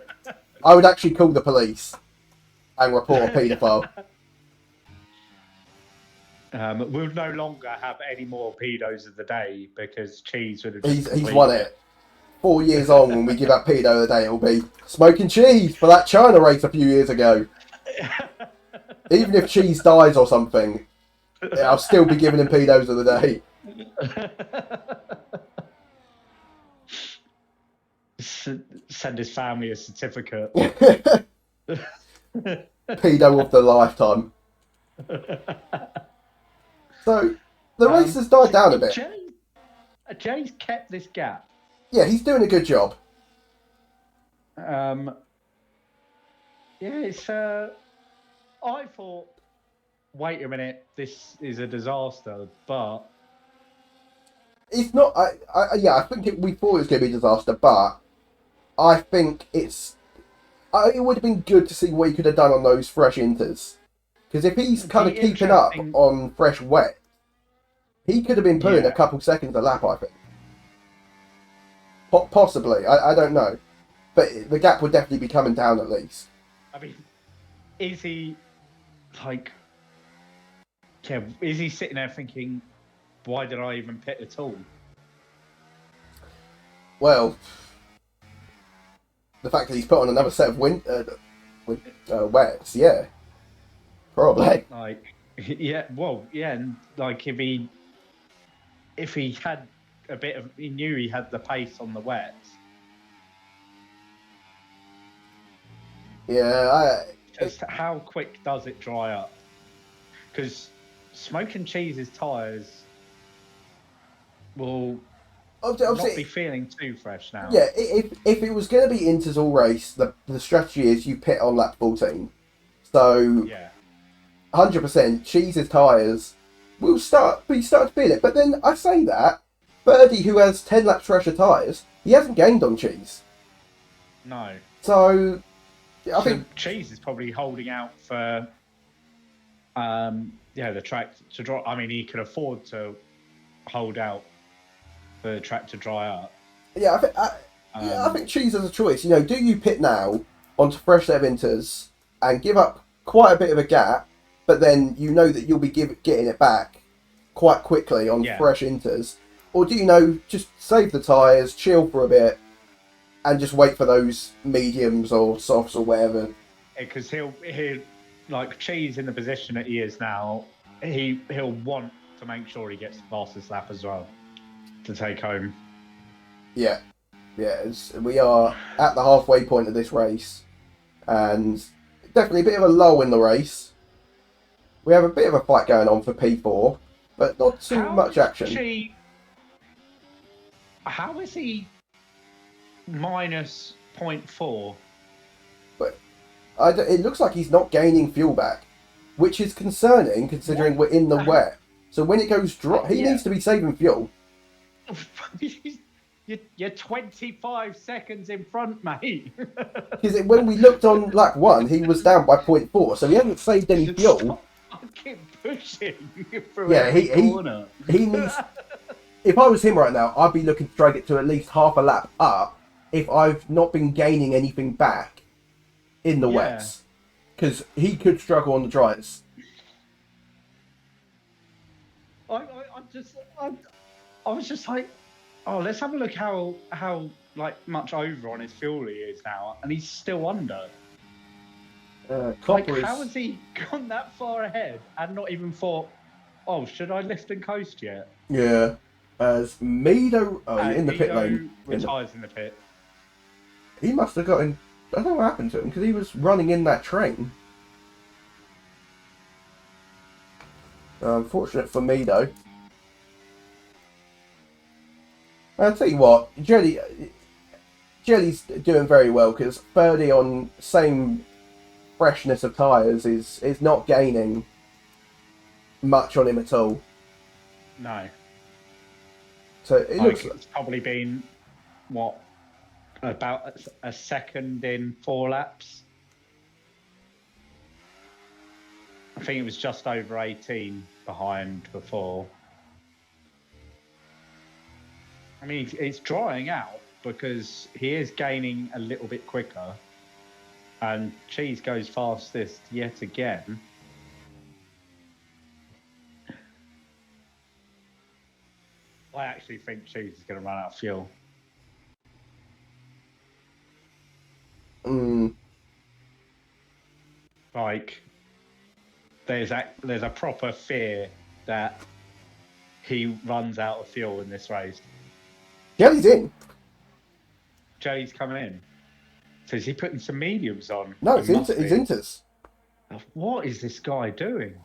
I would actually call the police and report a paedophile. We'll no longer have any more pedos of the day because Cheese would have He's won it. 4 years on, when we give out pedo of the day, it'll be smoking cheese for that China race a few years ago. Even if Cheese dies or something, I'll still be giving him pedos of the day. Send his family a certificate. Pedo of the lifetime. So, the race has died down a bit. Jay's kept this gap. Yeah, he's doing a good job. Yeah, it's. I thought, wait a minute, this is a disaster, but It's not. I think we thought it was going to be a disaster, but I think it would have been good to see what he could have done on those fresh inters. Because if he's kind of keeping up on fresh wet, he could have been pulling a couple seconds a lap, I think. Possibly, I don't know. But the gap would definitely be coming down at least. I mean, is he like? Yeah, is he sitting there thinking, why did I even pit at all? Well, the fact that he's put on another set of wets, yeah, probably. Like, yeah, well, yeah, and like if he had a bit of, he knew he had the pace on the wets. Yeah, Just how quick does it dry up? Because Smoking Cheese's tyres will not be feeling too fresh now. Yeah, if it was going to be inters all race, the strategy is you pit on lap 14. So, yeah, 100%, Cheese's tyres will start to feel it. But then I say that, Birdie, who has 10 laps fresher tyres, he hasn't gained on Cheese. No. So, I think Cheese is probably holding out for the track to dry. I mean, he can afford to hold out for the track to dry up. Yeah, I think Cheese has a choice. You know, do you pit now onto fresh set of inters and give up quite a bit of a gap, but then you know that you'll be getting it back quite quickly on fresh inters, or do you know just save the tyres, chill for a bit, and just wait for those mediums or softs or whatever? Because he'll like Cheese in the position that he is now, he'll want to make sure he gets the fastest lap as well to take home. Yeah, we are at the halfway point of this race, and definitely a bit of a lull in the race. We have a bit of a fight going on for P4, but not too much action. How is he minus 0.4? But it looks like he's not gaining fuel back, which is concerning considering we're in the wet. So when it goes dry, he needs to be saving fuel. You're 25 seconds in front, mate. Because when we looked on lap 1, he was down by 0.4, so he hasn't saved any fuel. Fucking pushing through every corner. He needs. If I was him right now, I'd be looking to drag it to at least half a lap up if I've not been gaining anything back in the wets. Because he could struggle on the dries. I was just like, oh, let's have a look how like much over on his fuel he is now, and he's still under. How has he gone that far ahead and not even thought, oh, should I lift and coast yet? Yeah. As Mido, in the pit lane. Retires in the pit. He must have gotten. I don't know what happened to him because he was running in that train. Unfortunate for Mido. I'll tell you what, Jelly's doing very well because Birdie on same freshness of tyres is not gaining much on him at all. No. So it looks it's probably been about a second in 4 laps. I think it was just over 18 behind before. I mean, it's drying out because he is gaining a little bit quicker. And Cheese goes fastest yet again. I actually think Cheese is going to run out of fuel. Like, there's a proper fear that he runs out of fuel in this race. Jelly's in. Jelly's coming in. So is he putting some mediums on? No, he's Inters. What is this guy doing?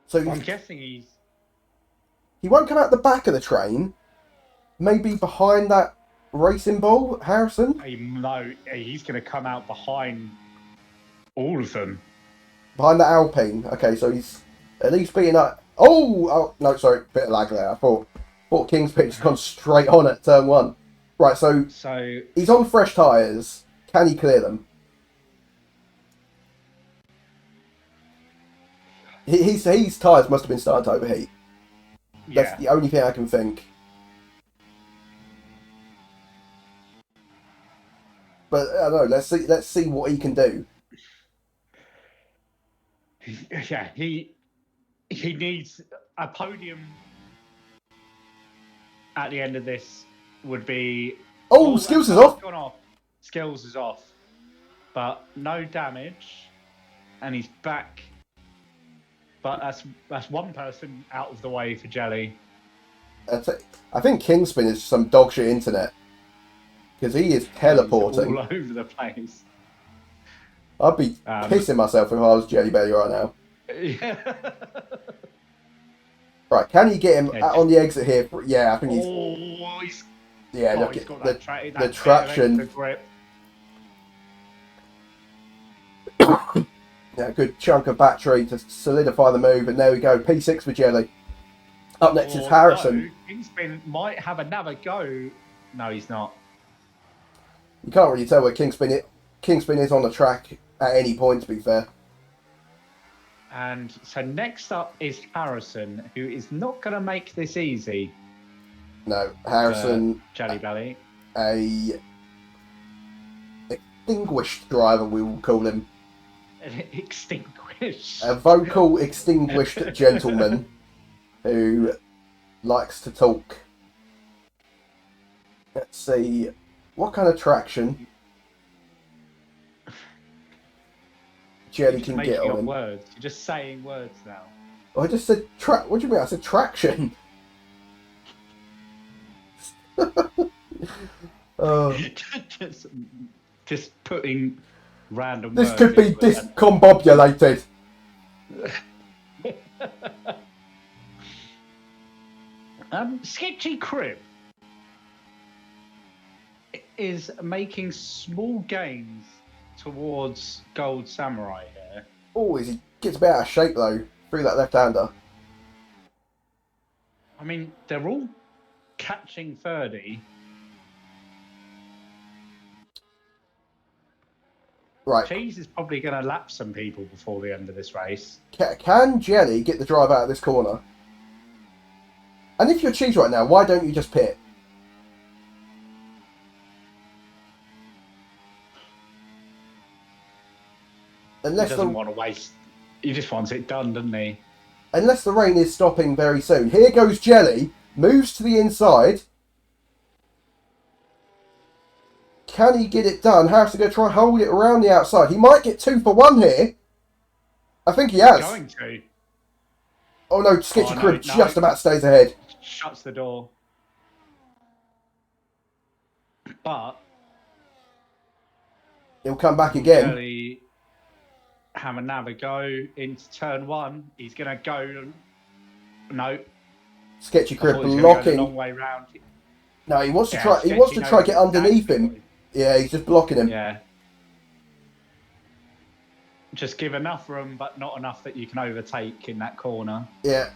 So I'm guessing he won't come out the back of the train. Maybe behind that racing ball, Harrison? No, he's going to come out behind all of them. Behind the Alpine. Okay, so he's at least beating up. Oh, no, sorry, bit of lag there. I thought Kingspin's gone straight on at turn 1. Right, so he's on fresh tyres. Can he clear them? His tyres must have been starting to overheat. That's the only thing I can think. But I don't know. Let's see what he can do. Yeah, he needs a podium at the end of this. Would be Skills is off. Gone off. Skills is off, but no damage, and he's back. But that's one person out of the way for Jelly. I think Kingspin is some dog shit internet because he is teleporting all over the place. I'd be pissing myself if I was Jelly Belly right now. Yeah. Right, can you get him on the exit here? I think he's. Look he's got the traction. The grip. Yeah, good chunk of battery to solidify the move, and there we go. P6 for Jelly. Up next is Harrison. No, Kingspin might have another go. No, he's not. You can't really tell where Kingspin is on the track at any point, to be fair. And so next up is Harrison, who is not going to make this easy. No, Harrison. Jelly Belly. A extinguished driver, we will call him. Extinguished. A vocal extinguished gentleman who likes to talk. Let's see. What kind of traction Jelly can get on him? Words. You're just saying words now. Oh, I just said What do you mean? I said traction. Just putting random this words. This could be discombobulated. Sketchy Crib is making small gains towards Gold Samurai here. Oh, he gets a bit out of shape though through that left-hander. I mean, they're all catching 30. Right. Cheese is probably going to lap some people before the end of this race. Can Jelly get the drive out of this corner? And if you're Cheese right now, why don't you just pit? Unless he doesn't want to waste. He just wants it done, doesn't he? Unless the rain is stopping very soon. Here goes Jelly. Moves to the inside. Can he get it done? Harrison going to try and hold it around the outside. He might get 2 for 1 here. I think he has. Going to. Oh no, Sketchy Crib just about stays ahead. Shuts the door. But he'll come back again. Jelly have another go into turn 1. He's going to go. No. Sketchy Crib blocking. Go long way round. No, he wants to try. He wants to try get underneath him. Yeah, he's just blocking him. Yeah. Just give enough room, but not enough that you can overtake in that corner. Yeah.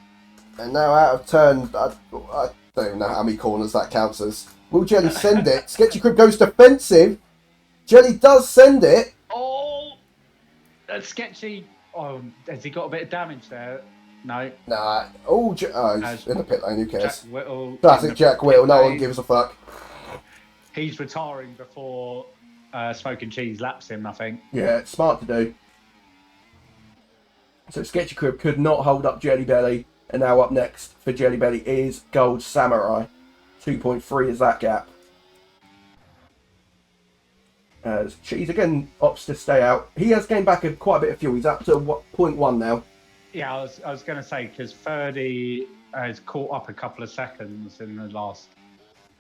And now out of turn, I don't even know how many corners that counts as. Will Jelly send it? Sketchy Crib goes defensive. Jelly does send it. Oh, that's Sketchy. Oh, has he got a bit of damage there? No. Nah. Oh, he's in the pit lane. Who cares? Jack Whittle. Classic Jack Whittle. No one gives a fuck. He's retiring before Smoke and Cheese laps him, I think. Yeah, it's smart to do. So Sketchy Crib could not hold up Jelly Belly, and now up next for Jelly Belly is Gold Samurai. 2.3 is that gap. As Cheese again opts to stay out. He has gained back quite a bit of fuel. He's up to 0.1 now. Yeah, I was going to say, because Ferdy has caught up a couple of seconds in the last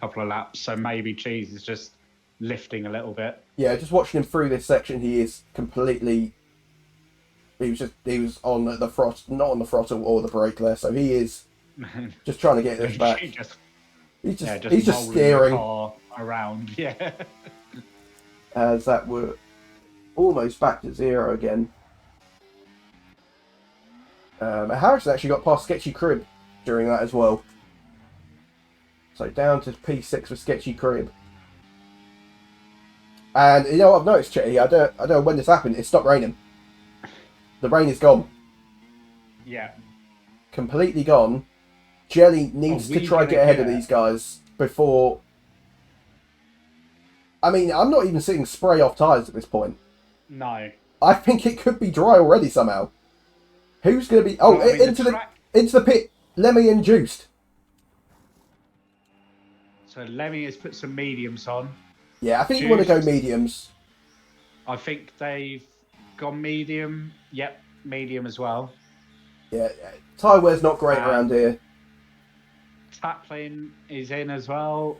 couple of laps, so maybe Cheese is just lifting a little bit. Yeah, just watching him through this section, he is completely... He was on the throttle, not on the throttle or the brake there, so he is just trying to get this back. He's just steering the car around, yeah. As that were almost back to zero again. Harrison actually got past Sketchy Crib during that as well. So down to P6 for Sketchy Crib. And you know what I've noticed, Chetty? I don't know when this happened. It stopped raining. The rain is gone. Yeah. Completely gone. Jelly needs to try to get ahead of these guys before... I mean, I'm not even seeing spray off tyres at this point. No. I think it could be dry already somehow. Who's going to be... Oh, well, into the pit. Lemmy and Juiced. So Lemmy has put some mediums on. Yeah, I think you want to go mediums. I think they've gone medium. Yep, medium as well. Yeah, tyre wear's not great around here. Taplin is in as well.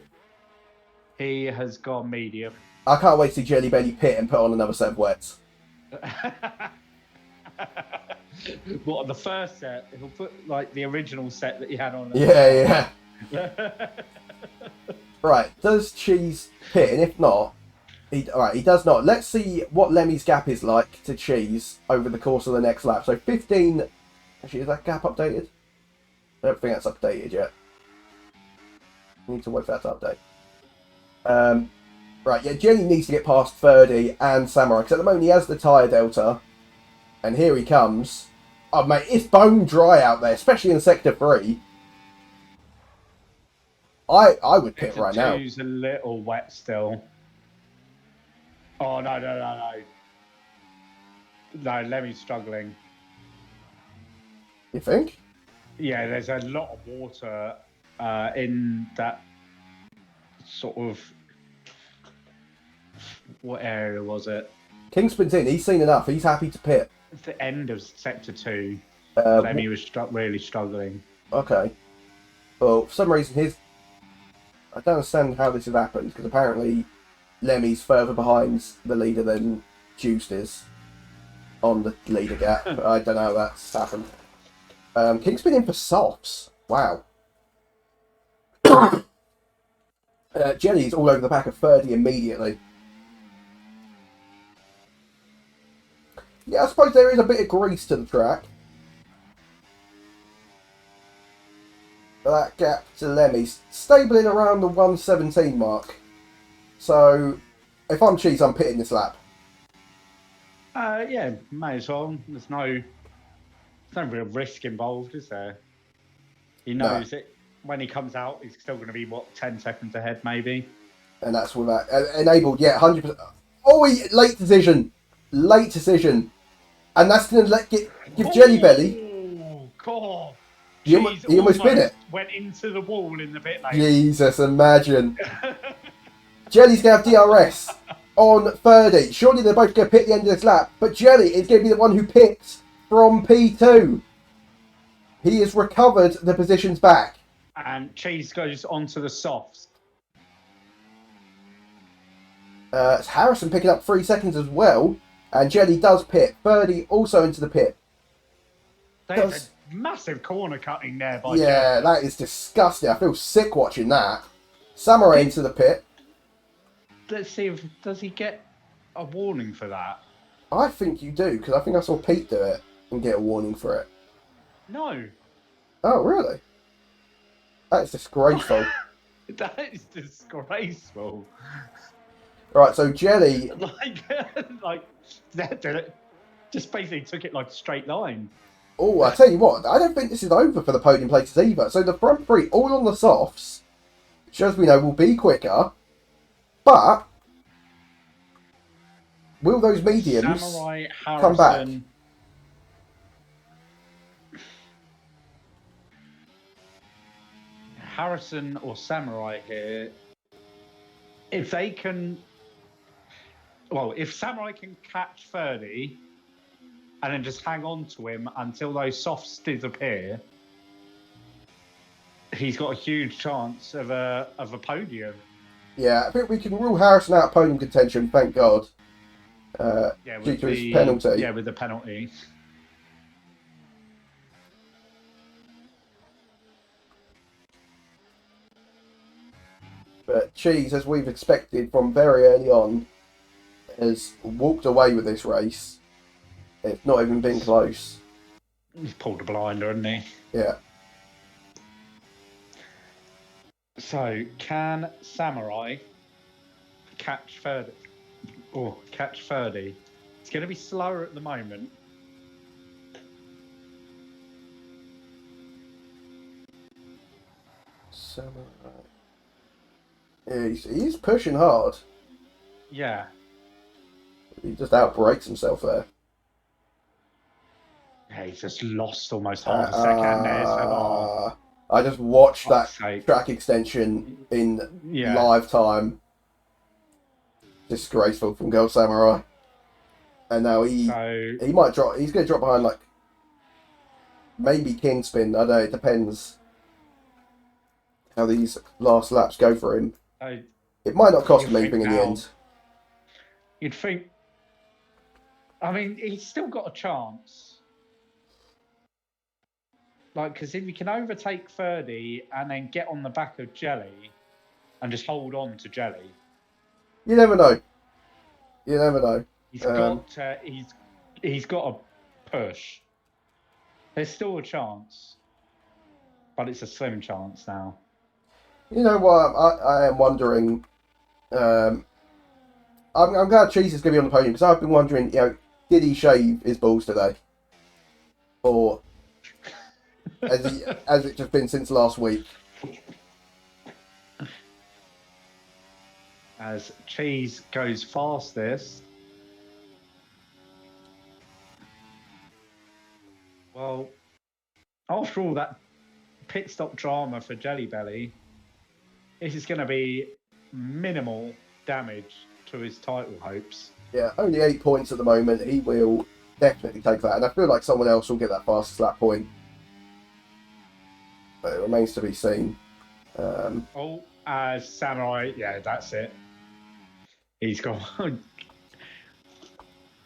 He has gone medium. I can't wait to see Jelly Belly pit and put on another set of wets. What, on the first set? He'll put like the original set that he had on. Yeah. Right, does Cheese pit? And if not, he does not. Let's see what Lemmy's gap is like to Cheese over the course of the next lap. So 15. Actually, is that gap updated? I don't think that's updated yet. I need to wait for that to update. Right, yeah, Jelly needs to get past Ferdy and Samurai, because at the moment he has the tyre delta. And here he comes. Oh, mate, it's bone dry out there, especially in Sector 3. I would pit right now. Sector 2's a little wet still. Oh, no. No, Lemmy's struggling. You think? Yeah, there's a lot of water in that sort of... What area was it? Kingspin's in. He's seen enough. He's happy to pit. It's the end of Sector 2. Lemmy was really struggling. Okay. Well, for some reason, I don't understand how this has happened, because apparently Lemmy's further behind the leader than Juiced is on the leader gap. But I don't know how that's happened. Kingspin in for softs. Wow. Jelly's all over the back of Ferdy immediately. Yeah, I suppose there is a bit of grease to the track. But that gap to Lemmy's stabling around the 117 mark. So, if I'm Cheese, I'm pitting this lap. Yeah, may as well. There's no real risk involved, is there? He knows it. When he comes out, he's still going to be, 10 seconds ahead, maybe? And that's without... enabled, yeah, 100%. Oh, late decision. Late decision. And that's going to give Jelly Belly... Oh, God. He almost bit it. Went into the wall in the pit lane. Jesus, imagine. Jelly's going to have DRS on Ferdy. Surely they're both going to pit the end of this lap. But Jelly is going to be the one who pits from P2. He has recovered the positions back. And Cheese goes onto the softs. It's Harrison picking up 3 seconds as well. And Jelly does pit. Ferdy also into the pit. There's a massive corner cutting there by Jelly. That is disgusting. I feel sick watching that. Samurai into the pit. Let's see does he get a warning for that? I think you do, because I think I saw Pete do it and get a warning for it. No. Oh, really? That is disgraceful. That is disgraceful. Right, so Jelly... just basically took it like a straight line. Oh, I tell you what, I don't think this is over for the podium places either. So the front three, all on the softs, which as we know will be quicker, but Will those mediums Samurai, come back? Harrison or Samurai here, if they can, well, if Samurai can catch 30 and then just hang on to him until those softs disappear, he's got a huge chance of a podium. Yeah, I think we can rule Harrison out of podium contention, thank God. Due to his penalty. Yeah, with the penalty. But Cheese, as we've expected from very early on, has walked away with this race. It's not even been close. He's pulled a blinder, hasn't he? Yeah. So, can Samurai catch 30? Oh, catch 30. It's going to be slower at the moment. Samurai. Yeah, he's pushing hard. Yeah. He just outbreaks himself there. Yeah, he's just lost almost half a second there. So, I just watched that track extension in live time. Disgraceful from Gold Samurai. And now he might drop. He's going to drop behind like maybe Kingspin. I don't know. It depends how these last laps go for him. It might not cost him anything in the end. You'd think. I mean, he's still got a chance. Like, because if he can overtake 30 and then get on the back of Jelly and just hold on to Jelly. You never know. You never know. He's got to push. There's still a chance, but it's a slim chance now. You know what? I am wondering. I'm glad Cheese is going to be on the podium because I've been wondering. Did he shave his balls today, or has it just been since last week? As Cheese goes fastest. Well, after all that pit stop drama for Jelly Belly, this is going to be minimal damage to his title hopes. Yeah, only 8 points at the moment. He will definitely take that, and I feel like someone else will get that fastest lap point. But it remains to be seen. Samurai, yeah, that's it. He's gone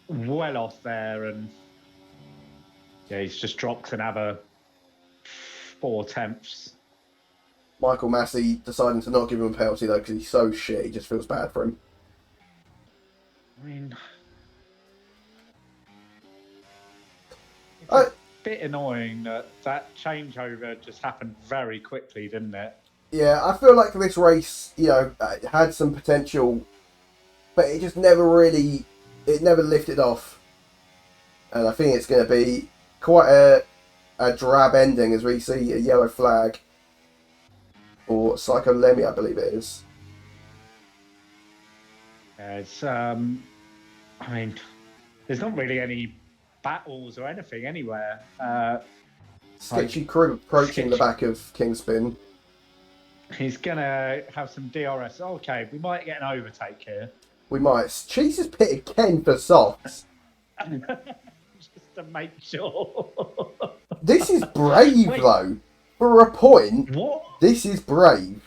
well off there, and yeah, he's just dropped another 4/10. Michael Massey deciding to not give him a penalty though because he's so shit. He just feels bad for him. I mean, it's a bit annoying that changeover just happened very quickly, didn't it? Yeah, I feel like this race, it had some potential, but it just never lifted off. And I think it's going to be quite a drab ending as we see a yellow flag. Or Psycho Lemmy, I believe it is. It's, I mean, there's not really any battles or anything anywhere. Sketchy Crew approaching the back of Kingspin. He's going to have some DRS. Okay, we might get an overtake here. We might. Cheese has pitted Ken for softs. Just to make sure. This is brave, though. For a point, this is brave.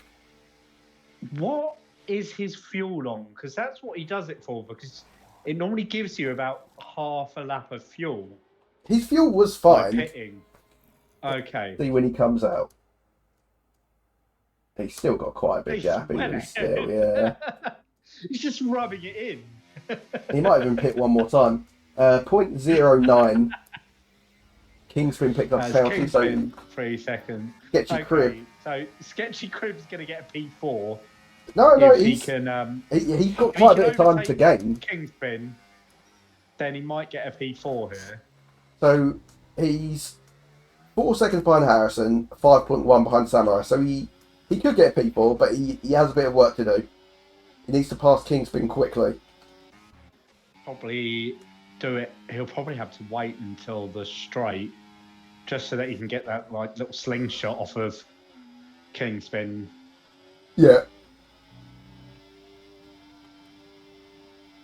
What is his fuel on? Because that's what he does it for, because it normally gives you about half a lap of fuel. His fuel was fine. Pitting. Okay. See when he comes out. He's still got quite a big gap in him still, yeah. He's just rubbing it in. He might even pit one more time. 0.09. Kingspin picked up penalty, so 3 seconds. Sketchy Crib. So Sketchy Crib's going to get a P4. No, he's got quite a bit of time to gain. Kingspin, then he might get a P4 here. So he's 4 seconds behind Harrison, 5.1 behind Samurai. So he could get a P4, but he has a bit of work to do. He needs to pass Kingspin quickly. probably do it. He'll probably have to wait until the straight, just so that he can get that like little slingshot off of Kingspin. Yeah.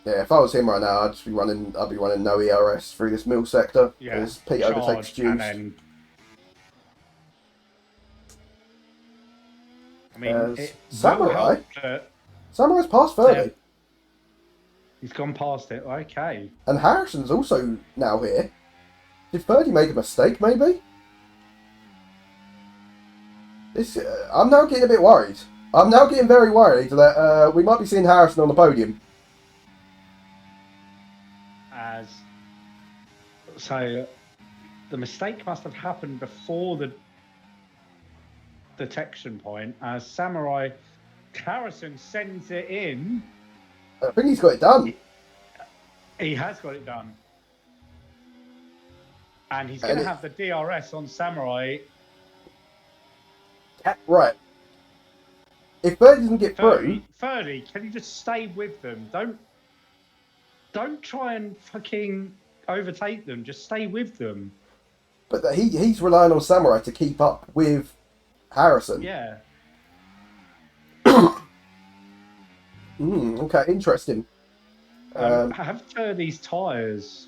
Yeah, if I was him right now, I'd be running no ERS through this middle sector as Pete overtakes Juice. And then, I mean, Samurai. Samurai's past 30. He's gone past it. Okay. And Harrison's also now here. Did 30 make a mistake? Maybe. I'm now getting a bit worried. I'm now getting very worried that we might be seeing Harrison on the podium. So the mistake must have happened before the detection point, as Samurai Harrison sends it in. I think he's got it done. He has got it done. And he's going to have the DRS on Samurai. Right. If Bird doesn't get through... 30, can you just stay with them? Don't try and fucking overtake them. Just stay with them. But he's relying on Samurai to keep up with Harrison. Yeah. Okay, interesting. Have 30's tyres.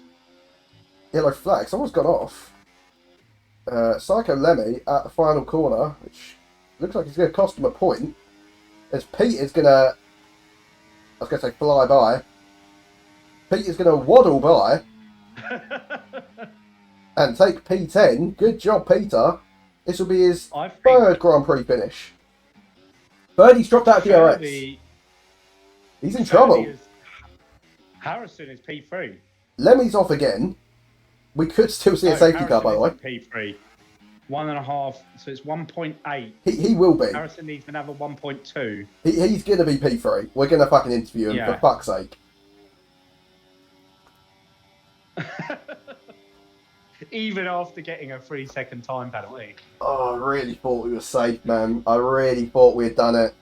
Yellow flag. Someone's gone off. Psycho Lemmy at the final corner, which looks like he's going to cost him a point. As Pete is going to... I was going to say fly by. Pete is going to waddle by. And take P10. Good job, Peter. This will be his third Grand Prix finish. Birdie's dropped out of DRS. He's in trouble. Harrison is P3. Lemmy's off again. We could still see a safety car, by the way. P3. 1.5, so it's 1.8. He will be. Harrison needs another 1.2. He's going to be P3. We're going to fucking interview him, for fuck's sake. Even after getting a 3-second time penalty. Oh, I really thought we were safe, man. I really thought we had done it.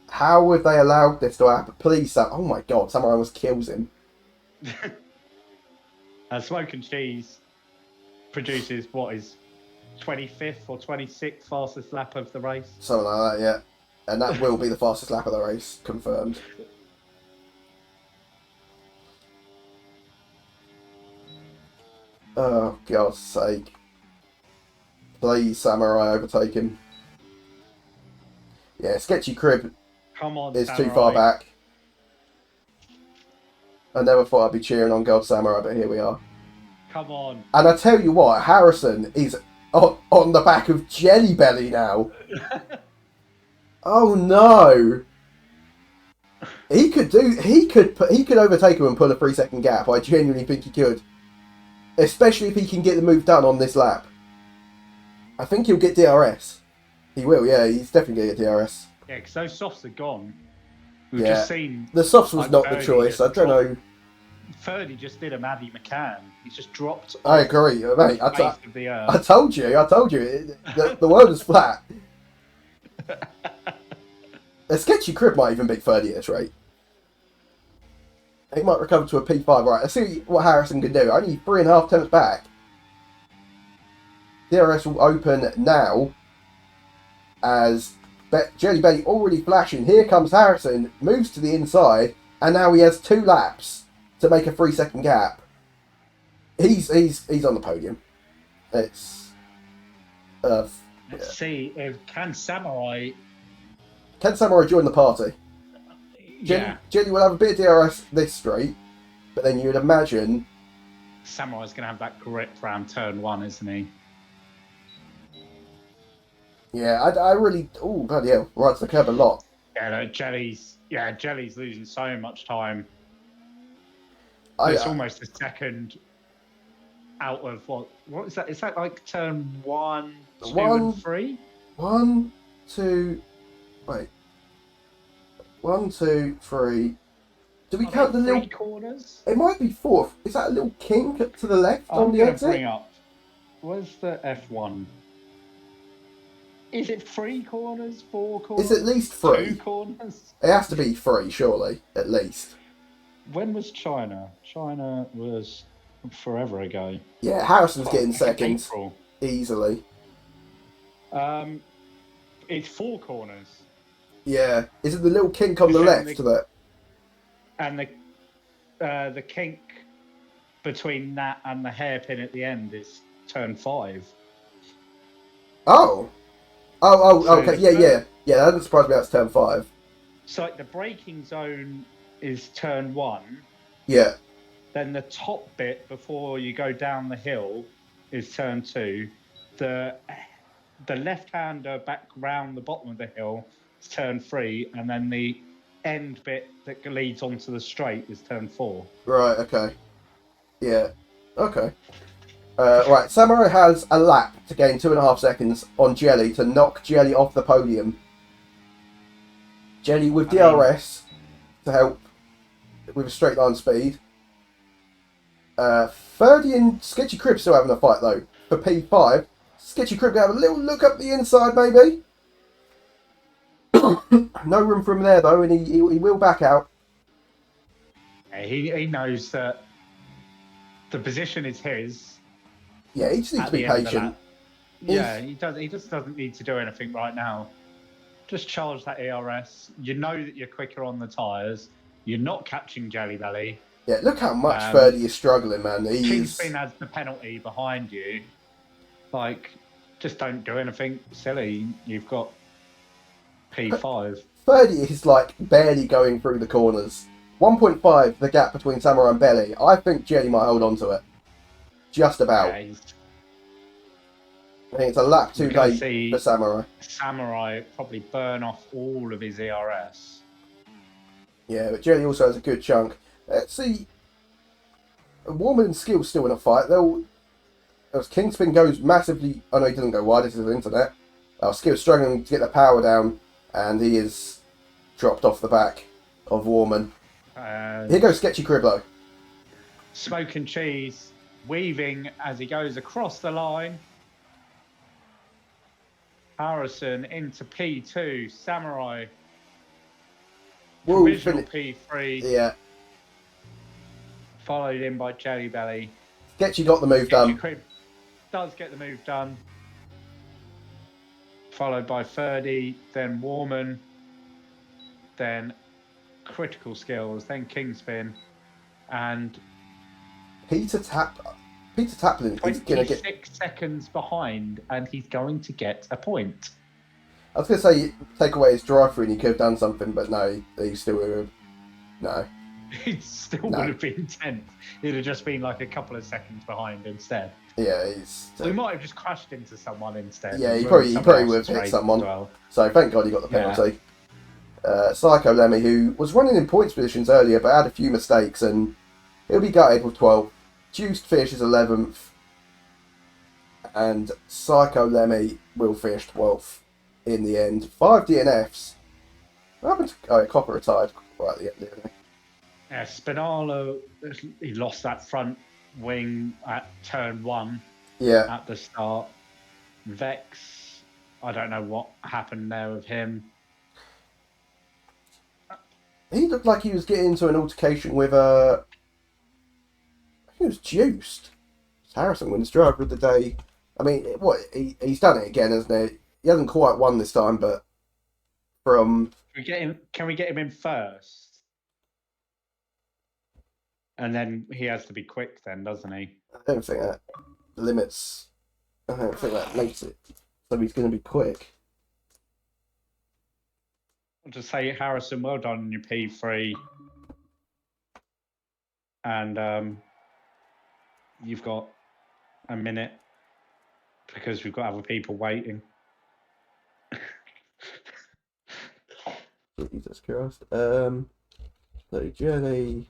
How would they allow this to happen? Please, Sam. Oh my god, Samurai almost kills him. Smoke and Cheese produces what is 25th or 26th fastest lap of the race. Something like that, yeah. And that will be the fastest lap of the race, confirmed. Oh, God's sake. Please, Samurai, overtake him. Yeah, Sketchy Crib is Samurai. too far back. I never thought I'd be cheering on God Samurai, but here we are. Come on. And I tell you what, Harrison is on the back of Jelly Belly now. Oh no. He could overtake him and pull a 3-second gap. I genuinely think he could. Especially if he can get the move done on this lap. I think he'll get DRS. He will, yeah. He's definitely going to get DRS. Yeah, because those softs are gone. We've just seen... The softs was not the choice. I don't know. 30 just did a Maddie McCann. He's just dropped... I agree, mate. I told you. The world is flat. A Sketchy Crib might even beat 30 at this rate. He might recover to a P5. Right, let's see what Harrison can do. Only 3.5 attempts back. DRS will open now as Jelly Belly already flashing. Here comes Harrison, moves to the inside, and now he has 2 laps to make a 3-second gap. He's on the podium. It's let's see if Can Samurai join the party? Yeah. Jelly will have a bit of DRS this straight, but then you'd imagine Samurai's going to have that grip round turn 1, isn't he? Yeah, I really... Oh, bloody hell. Right to the curb a lot. Yeah, no, Jelly's losing so much time. It's almost a second out of what is that? Is that like turn 1, 2, and 3? 1, 2... Wait. 1, 2, 3. Do we count the little corners? It might be 4. Is that a little kink to the left on the exit? Bring up. Where's the F1? Is it 3 corners, 4 corners? It's at least 3. 2 corners? It has to be 3, surely, at least. when was China? China was forever ago. Yeah, Harrison's Well, getting back in second April. easily. It's 4 corners. Yeah, is it the little kink on the And left that? the kink between that and the hairpin at the end is turn 5. Oh, So okay, yeah. That doesn't surprise me. That's turn 5. So like the braking zone is turn 1. Yeah. Then the top bit before you go down the hill is turn 2. The left-hander back round the bottom of the hill is turn 3, and then the end bit that leads onto the straight is turn 4. Right. Okay. Yeah. Okay. Right. Samurai has a lap to gain 2.5 seconds on Jelly to knock Jelly off the podium. Jelly with DRS to help with a straight line speed. Ferdy and Sketchy Crib still having a fight though for P5. Sketchy Crib gonna have a little look up the inside maybe. No room for him there though, and he will back out. Yeah, he knows that the position is his. Yeah, he just needs to be patient. Yeah, he does. He just doesn't need to do anything right now. Just charge that ERS. You know that you're quicker on the tyres. You're not catching Jelly Belly. Yeah, look how much Ferdy is struggling, man. Kingston has the penalty behind you. Like, just don't do anything silly. You've got P5. Ferdy is like barely going through the corners. 1.5 the gap between Samurai and Belly. I think Jelly might hold on to it. Just about. Yeah, I think it's a lap too late for Samurai. Samurai probably burn off all of his ERS. Yeah, but Jelly also has a good chunk. Let's see. Warman and Skill still in a fight. As Kingspin goes massively. Oh no, he doesn't go wide. This is the internet. Skill's struggling to get the power down, and he is dropped off the back of Warman. Here goes Sketchy Crib though. Smoke and Cheese weaving as he goes across the line. Harrison into P2. Samurai. Provisional P3. Yeah. Followed in by Jelly Belly. Sketchy got the move done. Crib does get the move done. Followed by Ferdy, then Warman, then Critical Skills, then Kingspin, and Peter Taplin is going to get 6 seconds behind, and he's going to get a point. I was going to say take away his drive-through and he could have done something, but no, he still would have. No. He still would have been 10th. It'd have just been like a couple of seconds behind instead. Yeah, we might have just crashed into someone instead. Yeah, he probably would have hit someone. Well. So thank God he got the penalty. Yeah. Psycho Lemmy, who was running in points positions earlier, but had a few mistakes, and he'll be gutted with 12th. Juiced finishes 11th, and Psycho Lemmy will finish 12th in the end. 5 DNFs. What happened to Copper retired right at the end, didn't he? Yeah, Spinala, he lost that front wing at turn 1 at the start. Vex, I don't know what happened there with him. He looked like he was getting into an altercation with I think it was Juiced. Harrison wins driver of the day. I mean, he's done it again, hasn't he? He hasn't quite won this time, but from... Can we get him in first? And then he has to be quick then, doesn't he? I don't think that limits... I don't think that makes it. So he's going to be quick. I'll just say, Harrison, well done on your P3. And you've got a minute because we've got other people waiting. Jesus Christ. So Jelly...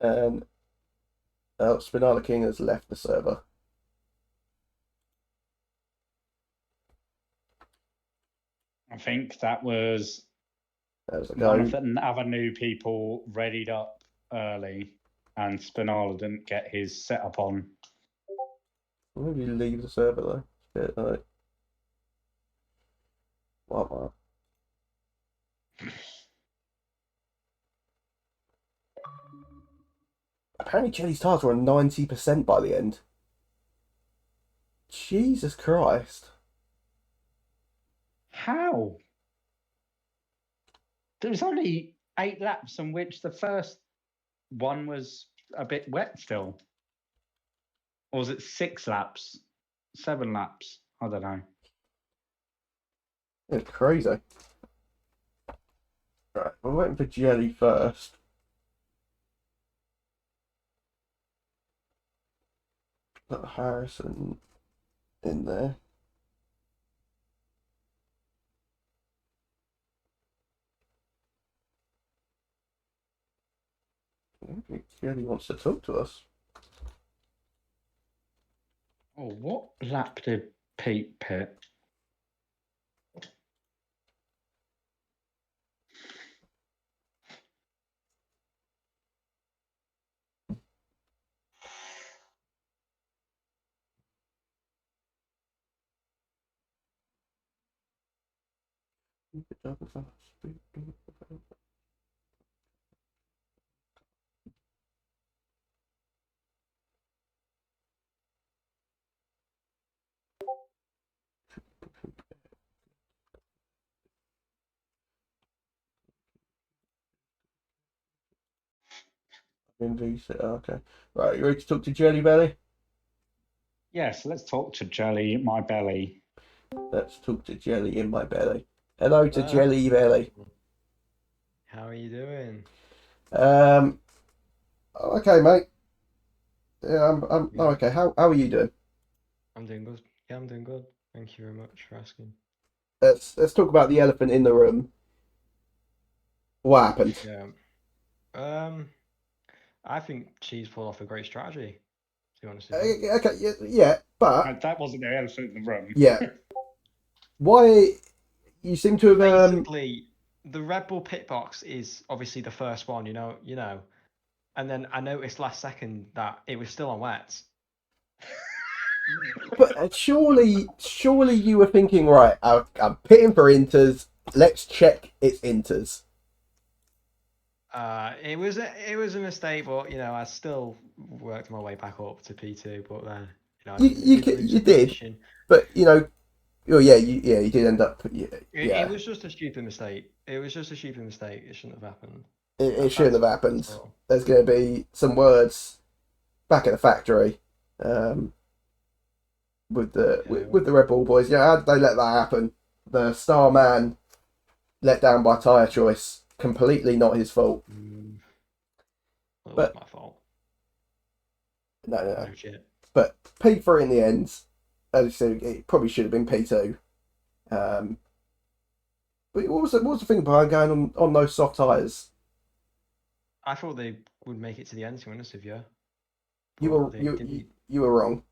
And Spinala King has left the server. I think that was There's a one go. of the other new people readied up early, and Spinala didn't get his setup on. Maybe leave the server though. It's a bit like, what? Apparently, Jelly's tires were on 90% by the end. Jesus Christ. How? There was only 8 laps in which the first one was a bit wet still. Or was it 6 laps? 7 laps? I don't know. It's crazy. Right, we're waiting for Jelly first. Got Harrison in there. I don't think Jelly wants to talk to us. Oh, what lap did Pete pit? Okay. Right, you ready to talk to Jelly Belly? Yes, let's talk to Jelly, my belly. Let's talk to Jelly in my belly. Hello to Hello. Jelly Belly. How are you doing? Okay, mate. Yeah, I'm Yeah. okay. How are you doing? I'm doing good. Yeah, I'm doing good. Thank you very much for asking. Let's talk about the elephant in the room. What happened? Yeah. Um, I think she's pulled off a great strategy, to be honest with you. Okay, yeah, but That wasn't the elephant in the room. yeah, why you seem to have Basically, the Red Bull pit box is obviously the first one, and then I noticed last second that it was still on wet. but surely you were thinking, right? I'm pitting for inters. Let's check its inters. It was a mistake, but I still worked my way back up to P2, but then I did lose You a did, position. but oh yeah, you did end up. It was just a stupid mistake. It was just a stupid mistake. It shouldn't have happened. It shouldn't have That's happened. all. There's going to be some words back at the factory with the Okay, with the Red Bull boys. Yeah, how did they let that happen? The star man let down by tyre choice. Completely not his fault. Well, it was But my fault. no. No shit. But P3 in the end, as you said, it probably should have been P2. But what was the thing behind going on those soft tyres? I thought they would make it to the end, to be honest with you, You but were they didn't. you were wrong.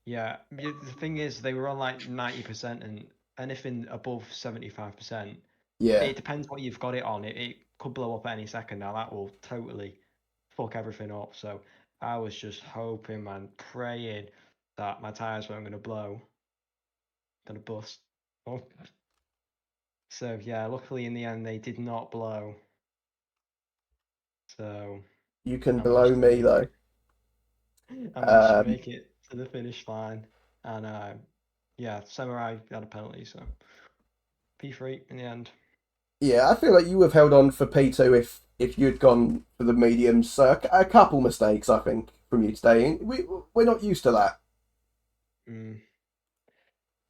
Yeah, the thing is, they were on like 90%, and anything above 75%. Yeah, It depends what you've got it on. It could blow up at any second. Now that will totally fuck everything up. So I was just hoping, man, praying that my tires weren't gonna blow, gonna bust. Oh. So yeah, luckily in the end they did not blow. So you can I blow managed to me make though. it. I managed to Um, make it to the finish line, and yeah, Samurai had a penalty, so P3 in the end. yeah, I feel like you would have held on for P2 if you'd gone for the mediums. So a couple mistakes, I think, from you today. We're not used to that. Mm.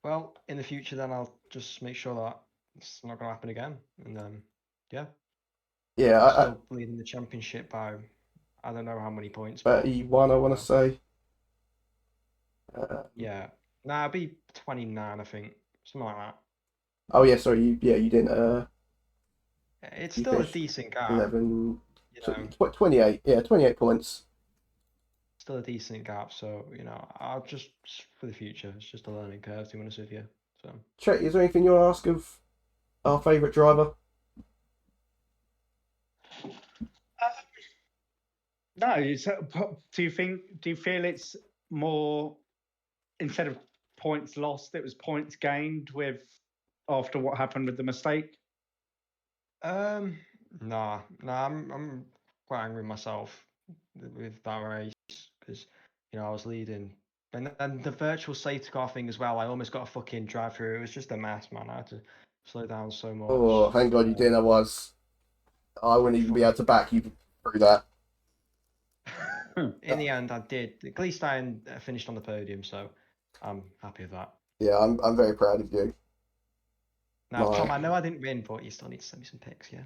Well, in the future, then I'll just make sure that it's not going to happen again, and then yeah, Yeah, I'm still leading the championship by I don't know how many points, but 31, I want to say. yeah, nah, I'll be 29, I think, something like that. Oh yeah, sorry, you didn't. It's You still a finished decent gap. 11. You know, 28. Yeah, 28 points. still a decent gap. So I'll just for the future, it's just a learning curve. To be honest with you. So Chet, is there anything you want to ask of our favourite driver? No, do you feel it's more, instead of points lost, it was points gained with after what happened with the mistake? nah, I'm quite angry with myself with that race because I was leading, and then the virtual safety car thing as well. I almost got a fucking drive through. It was just a mess, man. I had to slow down so Oh, much. thank God you did. Otherwise, I wouldn't even be able to back you through that. In the end, I did. At least I finished on the podium, so I'm happy with that. Yeah, I'm very proud of you. Now, Tom, I My, know I didn't win, but you still need to send me some pics, yeah?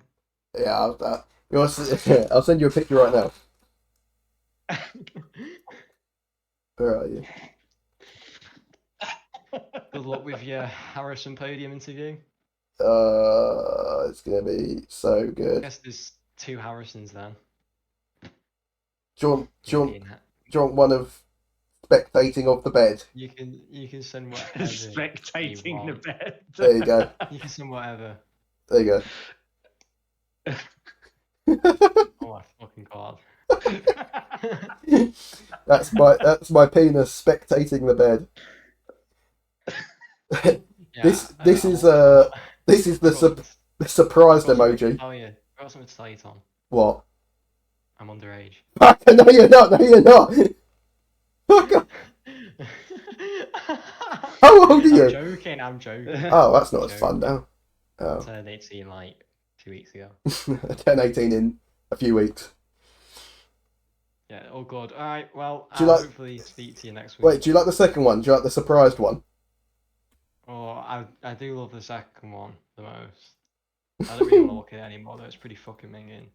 yeah, I'll send you a picture right now. Where are you? Good luck with your Harrison podium interview. It's gonna be so I good. guess there's 2 Harrisons then. Do you want, Being ha- do you want one of spectating of the bed? You can send whatever you Spectating the want. bed. There you go. You can send whatever. There you go. Oh my fucking god. That's my penis spectating the bed. Yeah, This I this know, is I've this is the got something the surprised I've got something to emoji. tell you. I've got something to tell you, Tom. What? I'm underage. No, you're not. No, you're not. Fuck. How old are you? I'm joking. Oh, that's not I'm as fun joking. now. Oh. Turned 18 like 2 weeks ago. 10, 18 in a few weeks. Yeah, all good. All right, well, Do you I'll like? hopefully speak to you next week. Wait, do you like the second one? Do you like the surprised one? Oh, I do love the second one the most. I don't really want to look at it anymore, though. It's pretty fucking minging.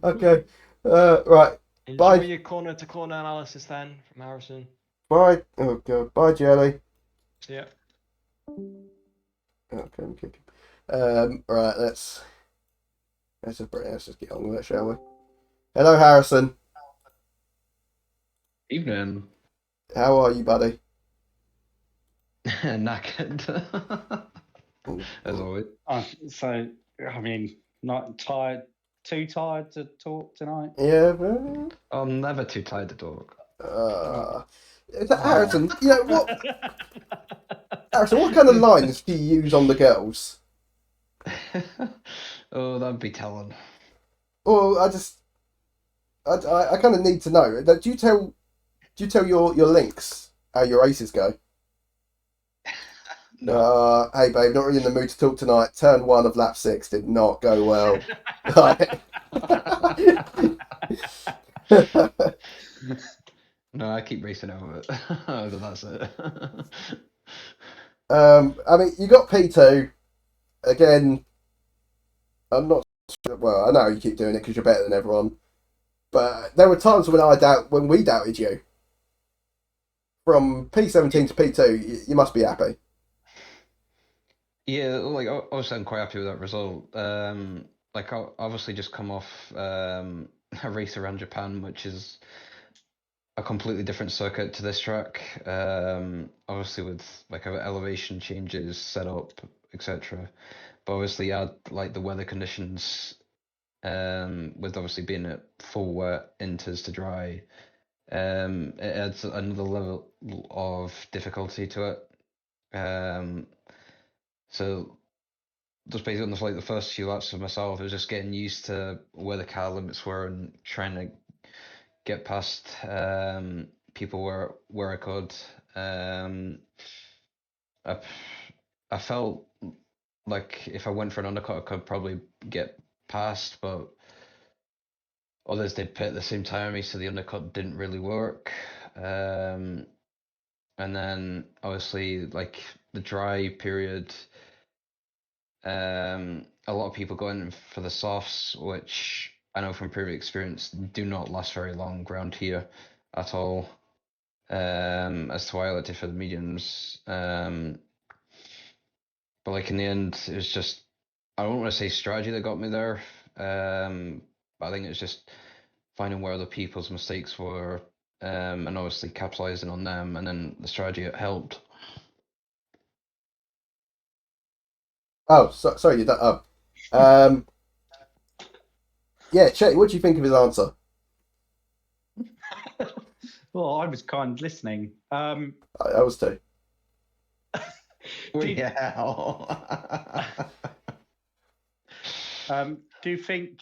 Okay. Right. Enjoy Bye. your corner to corner analysis then from Harrison. Bye. Oh god. Bye, Jelly. See ya. Okay, I'm kicking. Right. Let's just get on with it, shall we? Hello, Harrison. Evening. How are you, buddy? Knackered. As always. So, I mean, not tired, too tired to talk tonight? Yeah. Well, I'm never too tired to talk. Harrison, you know what? Harrison, what kind of lines do you use on the girls? Oh, that'd be telling. Well, I kind of need to know. Do you tell your links how your aces go? No. Hey babe, not really in the mood to talk tonight. Turn 1 of lap 6 did not go well. No, I keep racing over it. But that's it. I mean, you got P2 again. I'm not sure. Well, I know you keep doing it because you're better than everyone. But there were times when we doubted you. From P17 to P2, you must be happy. Yeah, like obviously I'm quite happy with that result. Like I obviously just come off a race around Japan, which is a completely different circuit to this track. Obviously with like elevation changes, setup, etc. But obviously add like the weather conditions, with obviously being at full wet, inters to dry, it adds another level of difficulty to it. So just basically on like the first few laps of myself, it was just getting used to where the car limits were and trying to get past people where I could. I I felt like if I went for an undercut, I could probably get past, but others did pit at the same time as me, so the undercut didn't really work. And then obviously like the dry period, a lot of people go in for the softs, which I know from previous experience do not last very long around here at all. As to why I like to for the mediums. But like in the end, it was just, I don't want to say strategy that got me there. But I think it's just finding where other people's mistakes were, and obviously capitalizing on them, and then the strategy helped. Oh, sorry, you don't. Oh. Yeah, Chetty, what do you think of his answer? Well, I was kind of listening. I was too. Do- Yeah. Do you think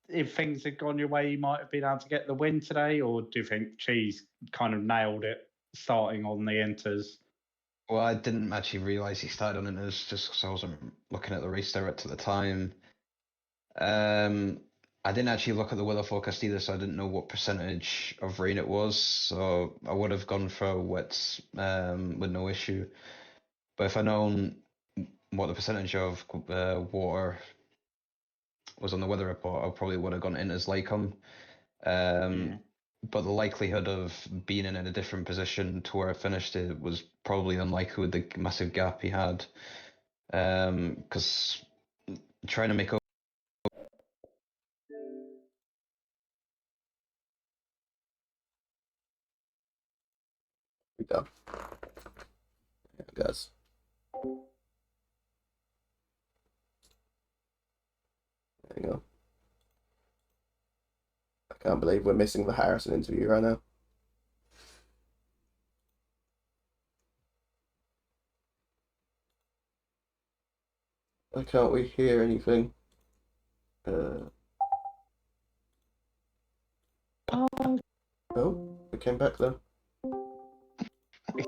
if things had gone your way, you might have been able to get the win today, or do you think Cheese kind of nailed it starting on the inters? Well, I didn't actually realize he started on it just because I wasn't looking at the race direct at the time. I didn't actually look at the weather forecast either, so I didn't know what percentage of rain it was. So I would have gone for wets with no issue. But if I'd known what the percentage of water was on the weather report, I probably would have gone in as Lycom. But the likelihood of being in a different position to where I finished it was probably unlikely with the massive gap he had. Because trying to make up. We go. Yeah, guys. Hang on. I can't believe we're missing the Harrison interview right now. Why can't we hear anything? Oh, we came back then.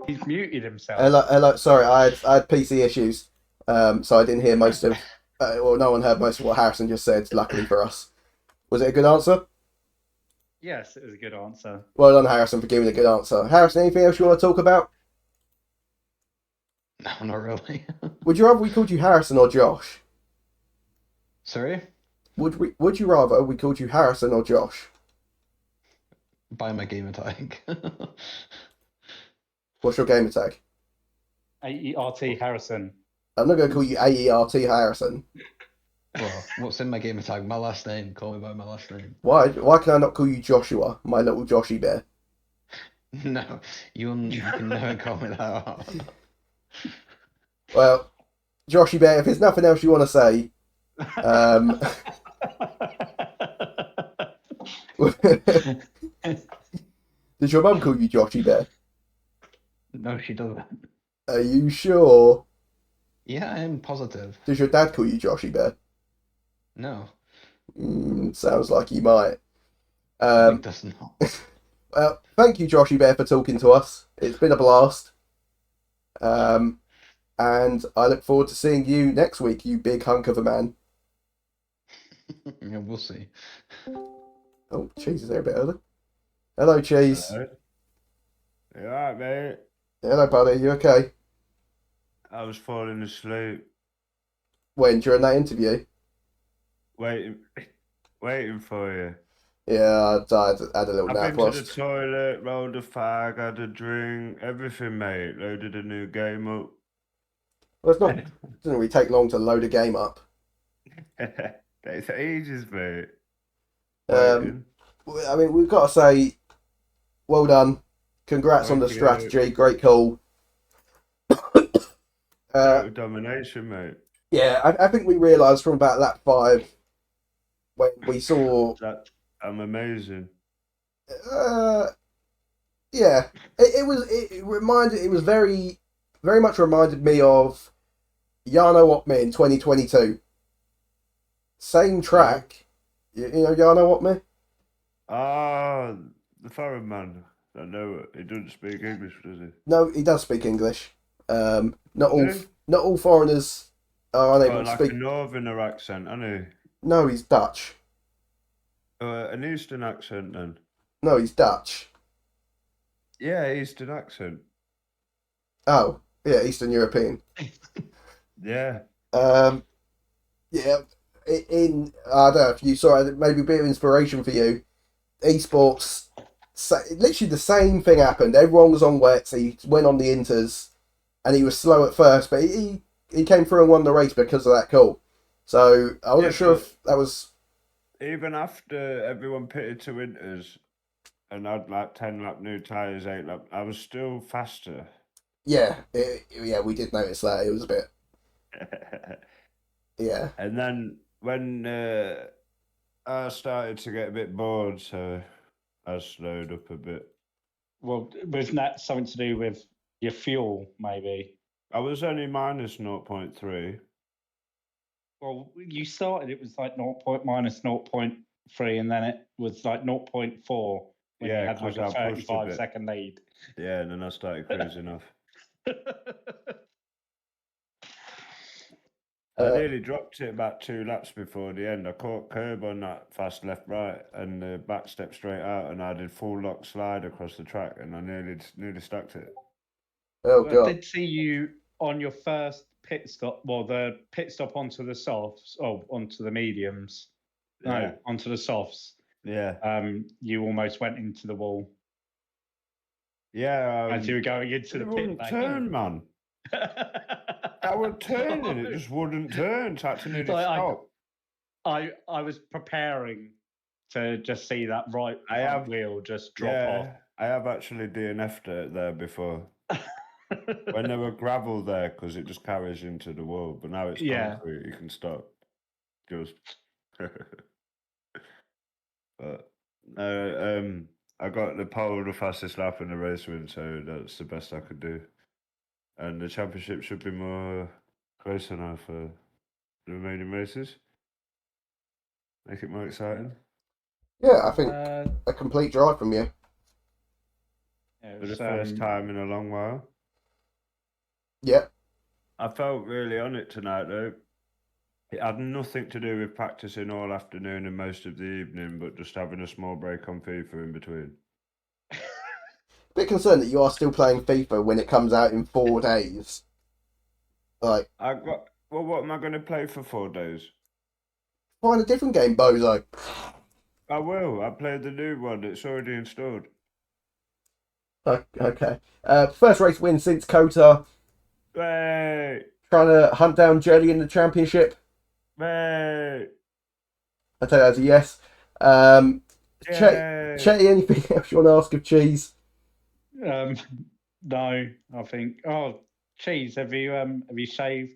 He's muted himself. Hello. Sorry, I had PC issues, so I didn't hear most of. Well, no one heard most of what Harrison just said. Luckily for us, was it a good answer? Yes, it was a good answer. Well done, Harrison, for giving a good answer. Harrison, anything else you want to talk about? No, not really. Would you rather we called you Harrison or Josh? Sorry? Would you rather we called you Harrison or Josh? Buy my gamer tag. What's your gamer tag? AERT Harrison. I'm not going to call you AERT Harrison. Well, what's in my gamer tag? My last name. Call me by my last name. Why can I not call you Joshua, my little Joshy bear? No, you can never call me that. Well, Joshy bear, if there's nothing else you want to say, does your mum call you Joshy bear? No, she doesn't. Are you sure? Yeah, I am positive. Does your dad call you Joshy bear? No, Sounds like he might. he does not. Well, thank you, Joshy bear, for talking to us. It's been a blast. And I look forward to seeing you next week, you big hunk of a man. Yeah, we'll see. Oh, Cheese is there a bit early. Hello, Cheese. Hello. You alright, mate? Hello, buddy. You okay? I was falling asleep, When? During that interview? waiting for you. Yeah, I had a little I've nap been to the whilst... toilet, rolled a fag, had a drink, everything, mate. Loaded a new game up. Well, it's not... It doesn't really take long to load a game up. Takes ages, mate. Um, Waiting. I mean, we've got to say, well done. Congrats on the Thank you. strategy. Great call. Total domination, mate. Yeah, I think we realised from about lap 5 when we saw... I'm amazing. Yeah, it was very much reminded me of Jarno Opme in 2022. Same track. You know Jarno Opme? Ah, the foreign man. I know it. He doesn't speak English, does he? No, he does speak English. Not Really? all foreigners are unable Got to like speak. a northerner accent, hasn't he? No, he's Dutch. An eastern accent, then. No, he's Dutch. Yeah, eastern accent. Oh, yeah, Eastern European. Yeah. Yeah. I don't know if you saw it, maybe a bit of inspiration for you. Esports, literally the same thing happened. Everyone was on wets. He went on the inters, and he was slow at first, but he came through and won the race because of that call. So I wasn't Yeah, sure but- if that was. Even after everyone pitted to winters and I'd like 10 lap new tyres, 8 lap, I was still faster. Yeah, yeah, we did notice that. It was a bit. Yeah. And then when I started to get a bit bored, so I slowed up a bit. Well, wasn't that something to do with your fuel, maybe? I was only minus 0.3. Well, you started, it was like 0. minus 0.3, and then it was like 0.4 when you Yeah, had like 'cause a I pushed a 35-second lead. Yeah, and then I started cruising off. I nearly dropped it about 2 laps before the end. I caught curb on that fast left right and the back step straight out, and I did full lock slide across the track, and I nearly stacked it. Oh Well, I god. did see you on your first pit stop. Well, the pit stop onto the softs, onto the mediums. Yeah. No, onto the softs. Yeah, You almost went into the wall yeah. as you were going into It the pit wouldn't lane. turn, man. I was turning, it just wouldn't turn. So I had to nearly Like, stop. I was preparing to just see that right I front have- wheel just drop Yeah, I have actually DNF'd it there before. off. When there were gravel there, because it just carries into the wall, but now it's Yeah. concrete, you can stop. Just. But I got the pole the fastest lap in the race win, so that's the best I could do. And the championship should be more closer now for the remaining races. Make it more exciting. Yeah, I think Uh, a complete drive from you. it For the was, first time in a long while. Yeah. I felt really on it tonight though. It had nothing to do with practicing all afternoon and most of the evening, but just having a small break on FIFA in between. Bit concerned that you are still playing FIFA when it comes out in 4 days. Like, What am I going to play for 4 days? find a different game, bozo. I will. I played the new one. It's already installed. Okay. First race win since Kota. Wait. Trying to hunt down Jelly in the championship. Wait. I tell you that's a yes. Yay. Chetty, anything else you want to ask of Cheese? no, I think. Oh, Cheese, have you shaved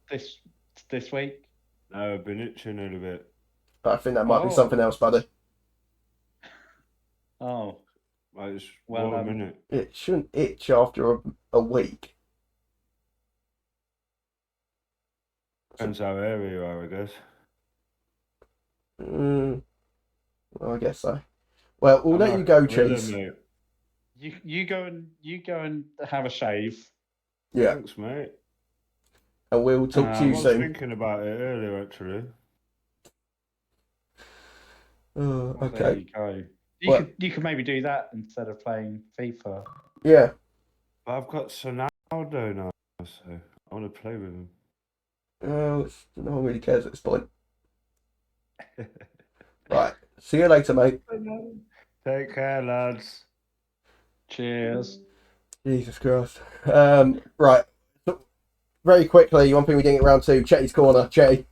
this week? No, I've been itching a little bit. I think that might be Oh. something else, buddy. Oh, Like, it's Well, warm, innit? It shouldn't itch after a week. Depends how airy you are, I guess. Well, I guess so. Well, we'll I'm let like you go, a gorilla, Cheese. mate. you go and have a shave. Yeah, Thanks, mate. and we'll talk to I you was soon. thinking about it earlier, actually. Oh, Well, there okay. you go. Well- You could maybe do that instead of playing FIFA. Yeah. But I've got Sonaldo now, so I want to play with him. No one really cares at this point. Right. See you later, mate. Take care, lads. Cheers. Jesus Christ. Right. So, very quickly, one thing we didn't get around to, Chetty's Corner. Chetty.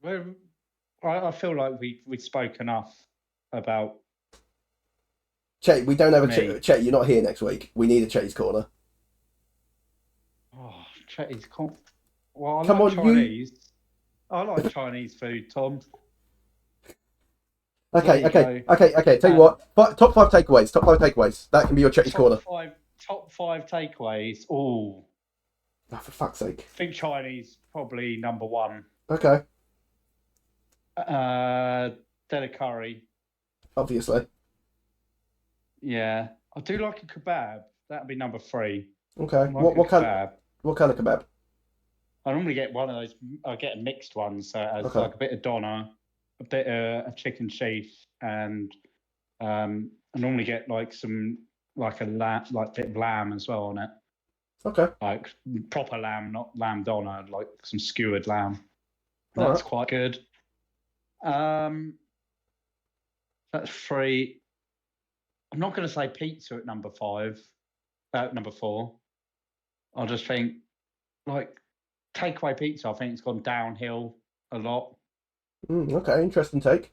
Well, I feel like we spoke enough about. Chetty, we don't have a Me. Chetty, you're not here next week. We need a Chetty's Corner. Oh, Chetty's Well, I Come like on, you- Chinese. I like Chinese food, Tom. Okay. There you Tell you what, top five takeaways. That can be your Chetty's Corner. Top five takeaways. Oh, Oh, for fuck's sake. I think Chinese probably number one. Okay, Then a curry. obviously. Yeah, I do like a kebab. That'd be number three. Okay. I like a What kind kebab. of kebab? I normally get one of those. I get a mixed one, so it has Okay. like a bit of doner, a bit of chicken sheath, and I normally get like a bit of lamb as well on it, Okay. like proper lamb, not lamb doner, like some skewered lamb. All That's right. quite good. That's three. I'm not going to say pizza at number four. I'll just think like takeaway pizza, I think it's gone downhill a lot. Okay, interesting take.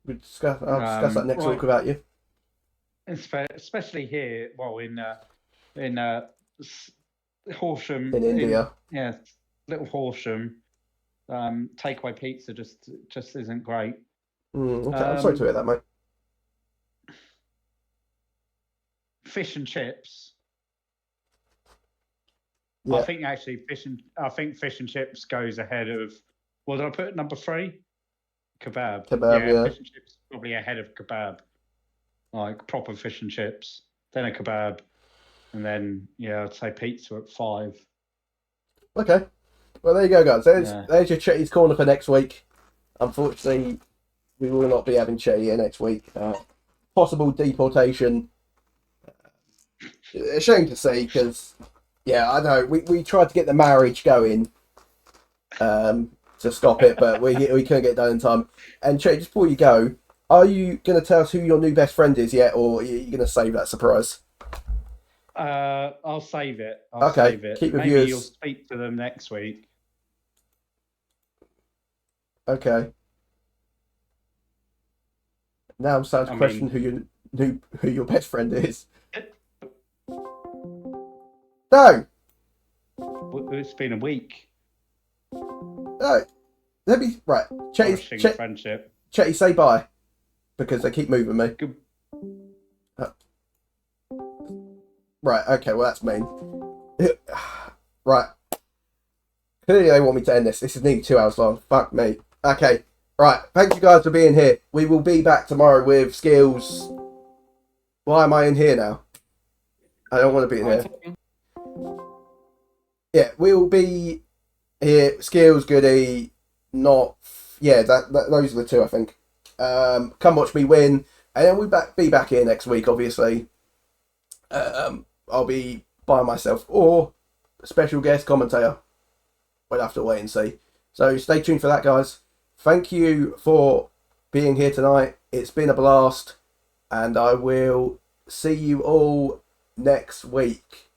I'll discuss that next week without you. Especially here, well, in Horsham, In India. Little Horsham, takeaway pizza just isn't great. Okay, I'm sorry to hear that, mate. Fish and chips. Yeah. I think actually fish and chips goes ahead of. What did I put at number 3? Kebab. Kebab, yeah. Fish and chips probably ahead of kebab. Like proper fish and chips, then a kebab, and then I'd say pizza at 5. Okay. Well, there you go, guys. There's your Chetty's Corner for next week. Unfortunately, we will not be having Chetty here next week. Possible deportation. A shame to see, because, I know, we tried to get the marriage going to stop it, but we couldn't get it done in time. And Chetty, just before you go, are you going to tell us who your new best friend is yet, or are you going to save that surprise? I'll save it. I'll save it. Keep the Maybe viewers. you'll speak to them next week. Okay. Now I'm starting to question who your best friend is. No. It's been a week. No. Let me Friendship. Chetty, say bye, because they keep moving me. Good. Right. Okay. Well, that's mean. Right. Clearly, they want me to end this. This is nearly 2 hours long. Fuck me. Okay. Right. Thank you guys for being here. We will be back tomorrow with skills. Why am I in here now? I don't want to be in here. Yeah, we'll be here. Skills, Goody, not. Yeah, those are the two, I think. Come watch me win, and then we'll be back here next week. Obviously, I'll be by myself or a special guest commentator. We'll have to wait and see. So stay tuned for that, guys. Thank you for being here tonight. It's been a blast, and I will see you all next week.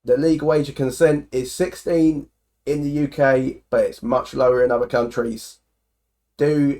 The legal age of consent is 16 in the UK, but it's much lower in other countries. Do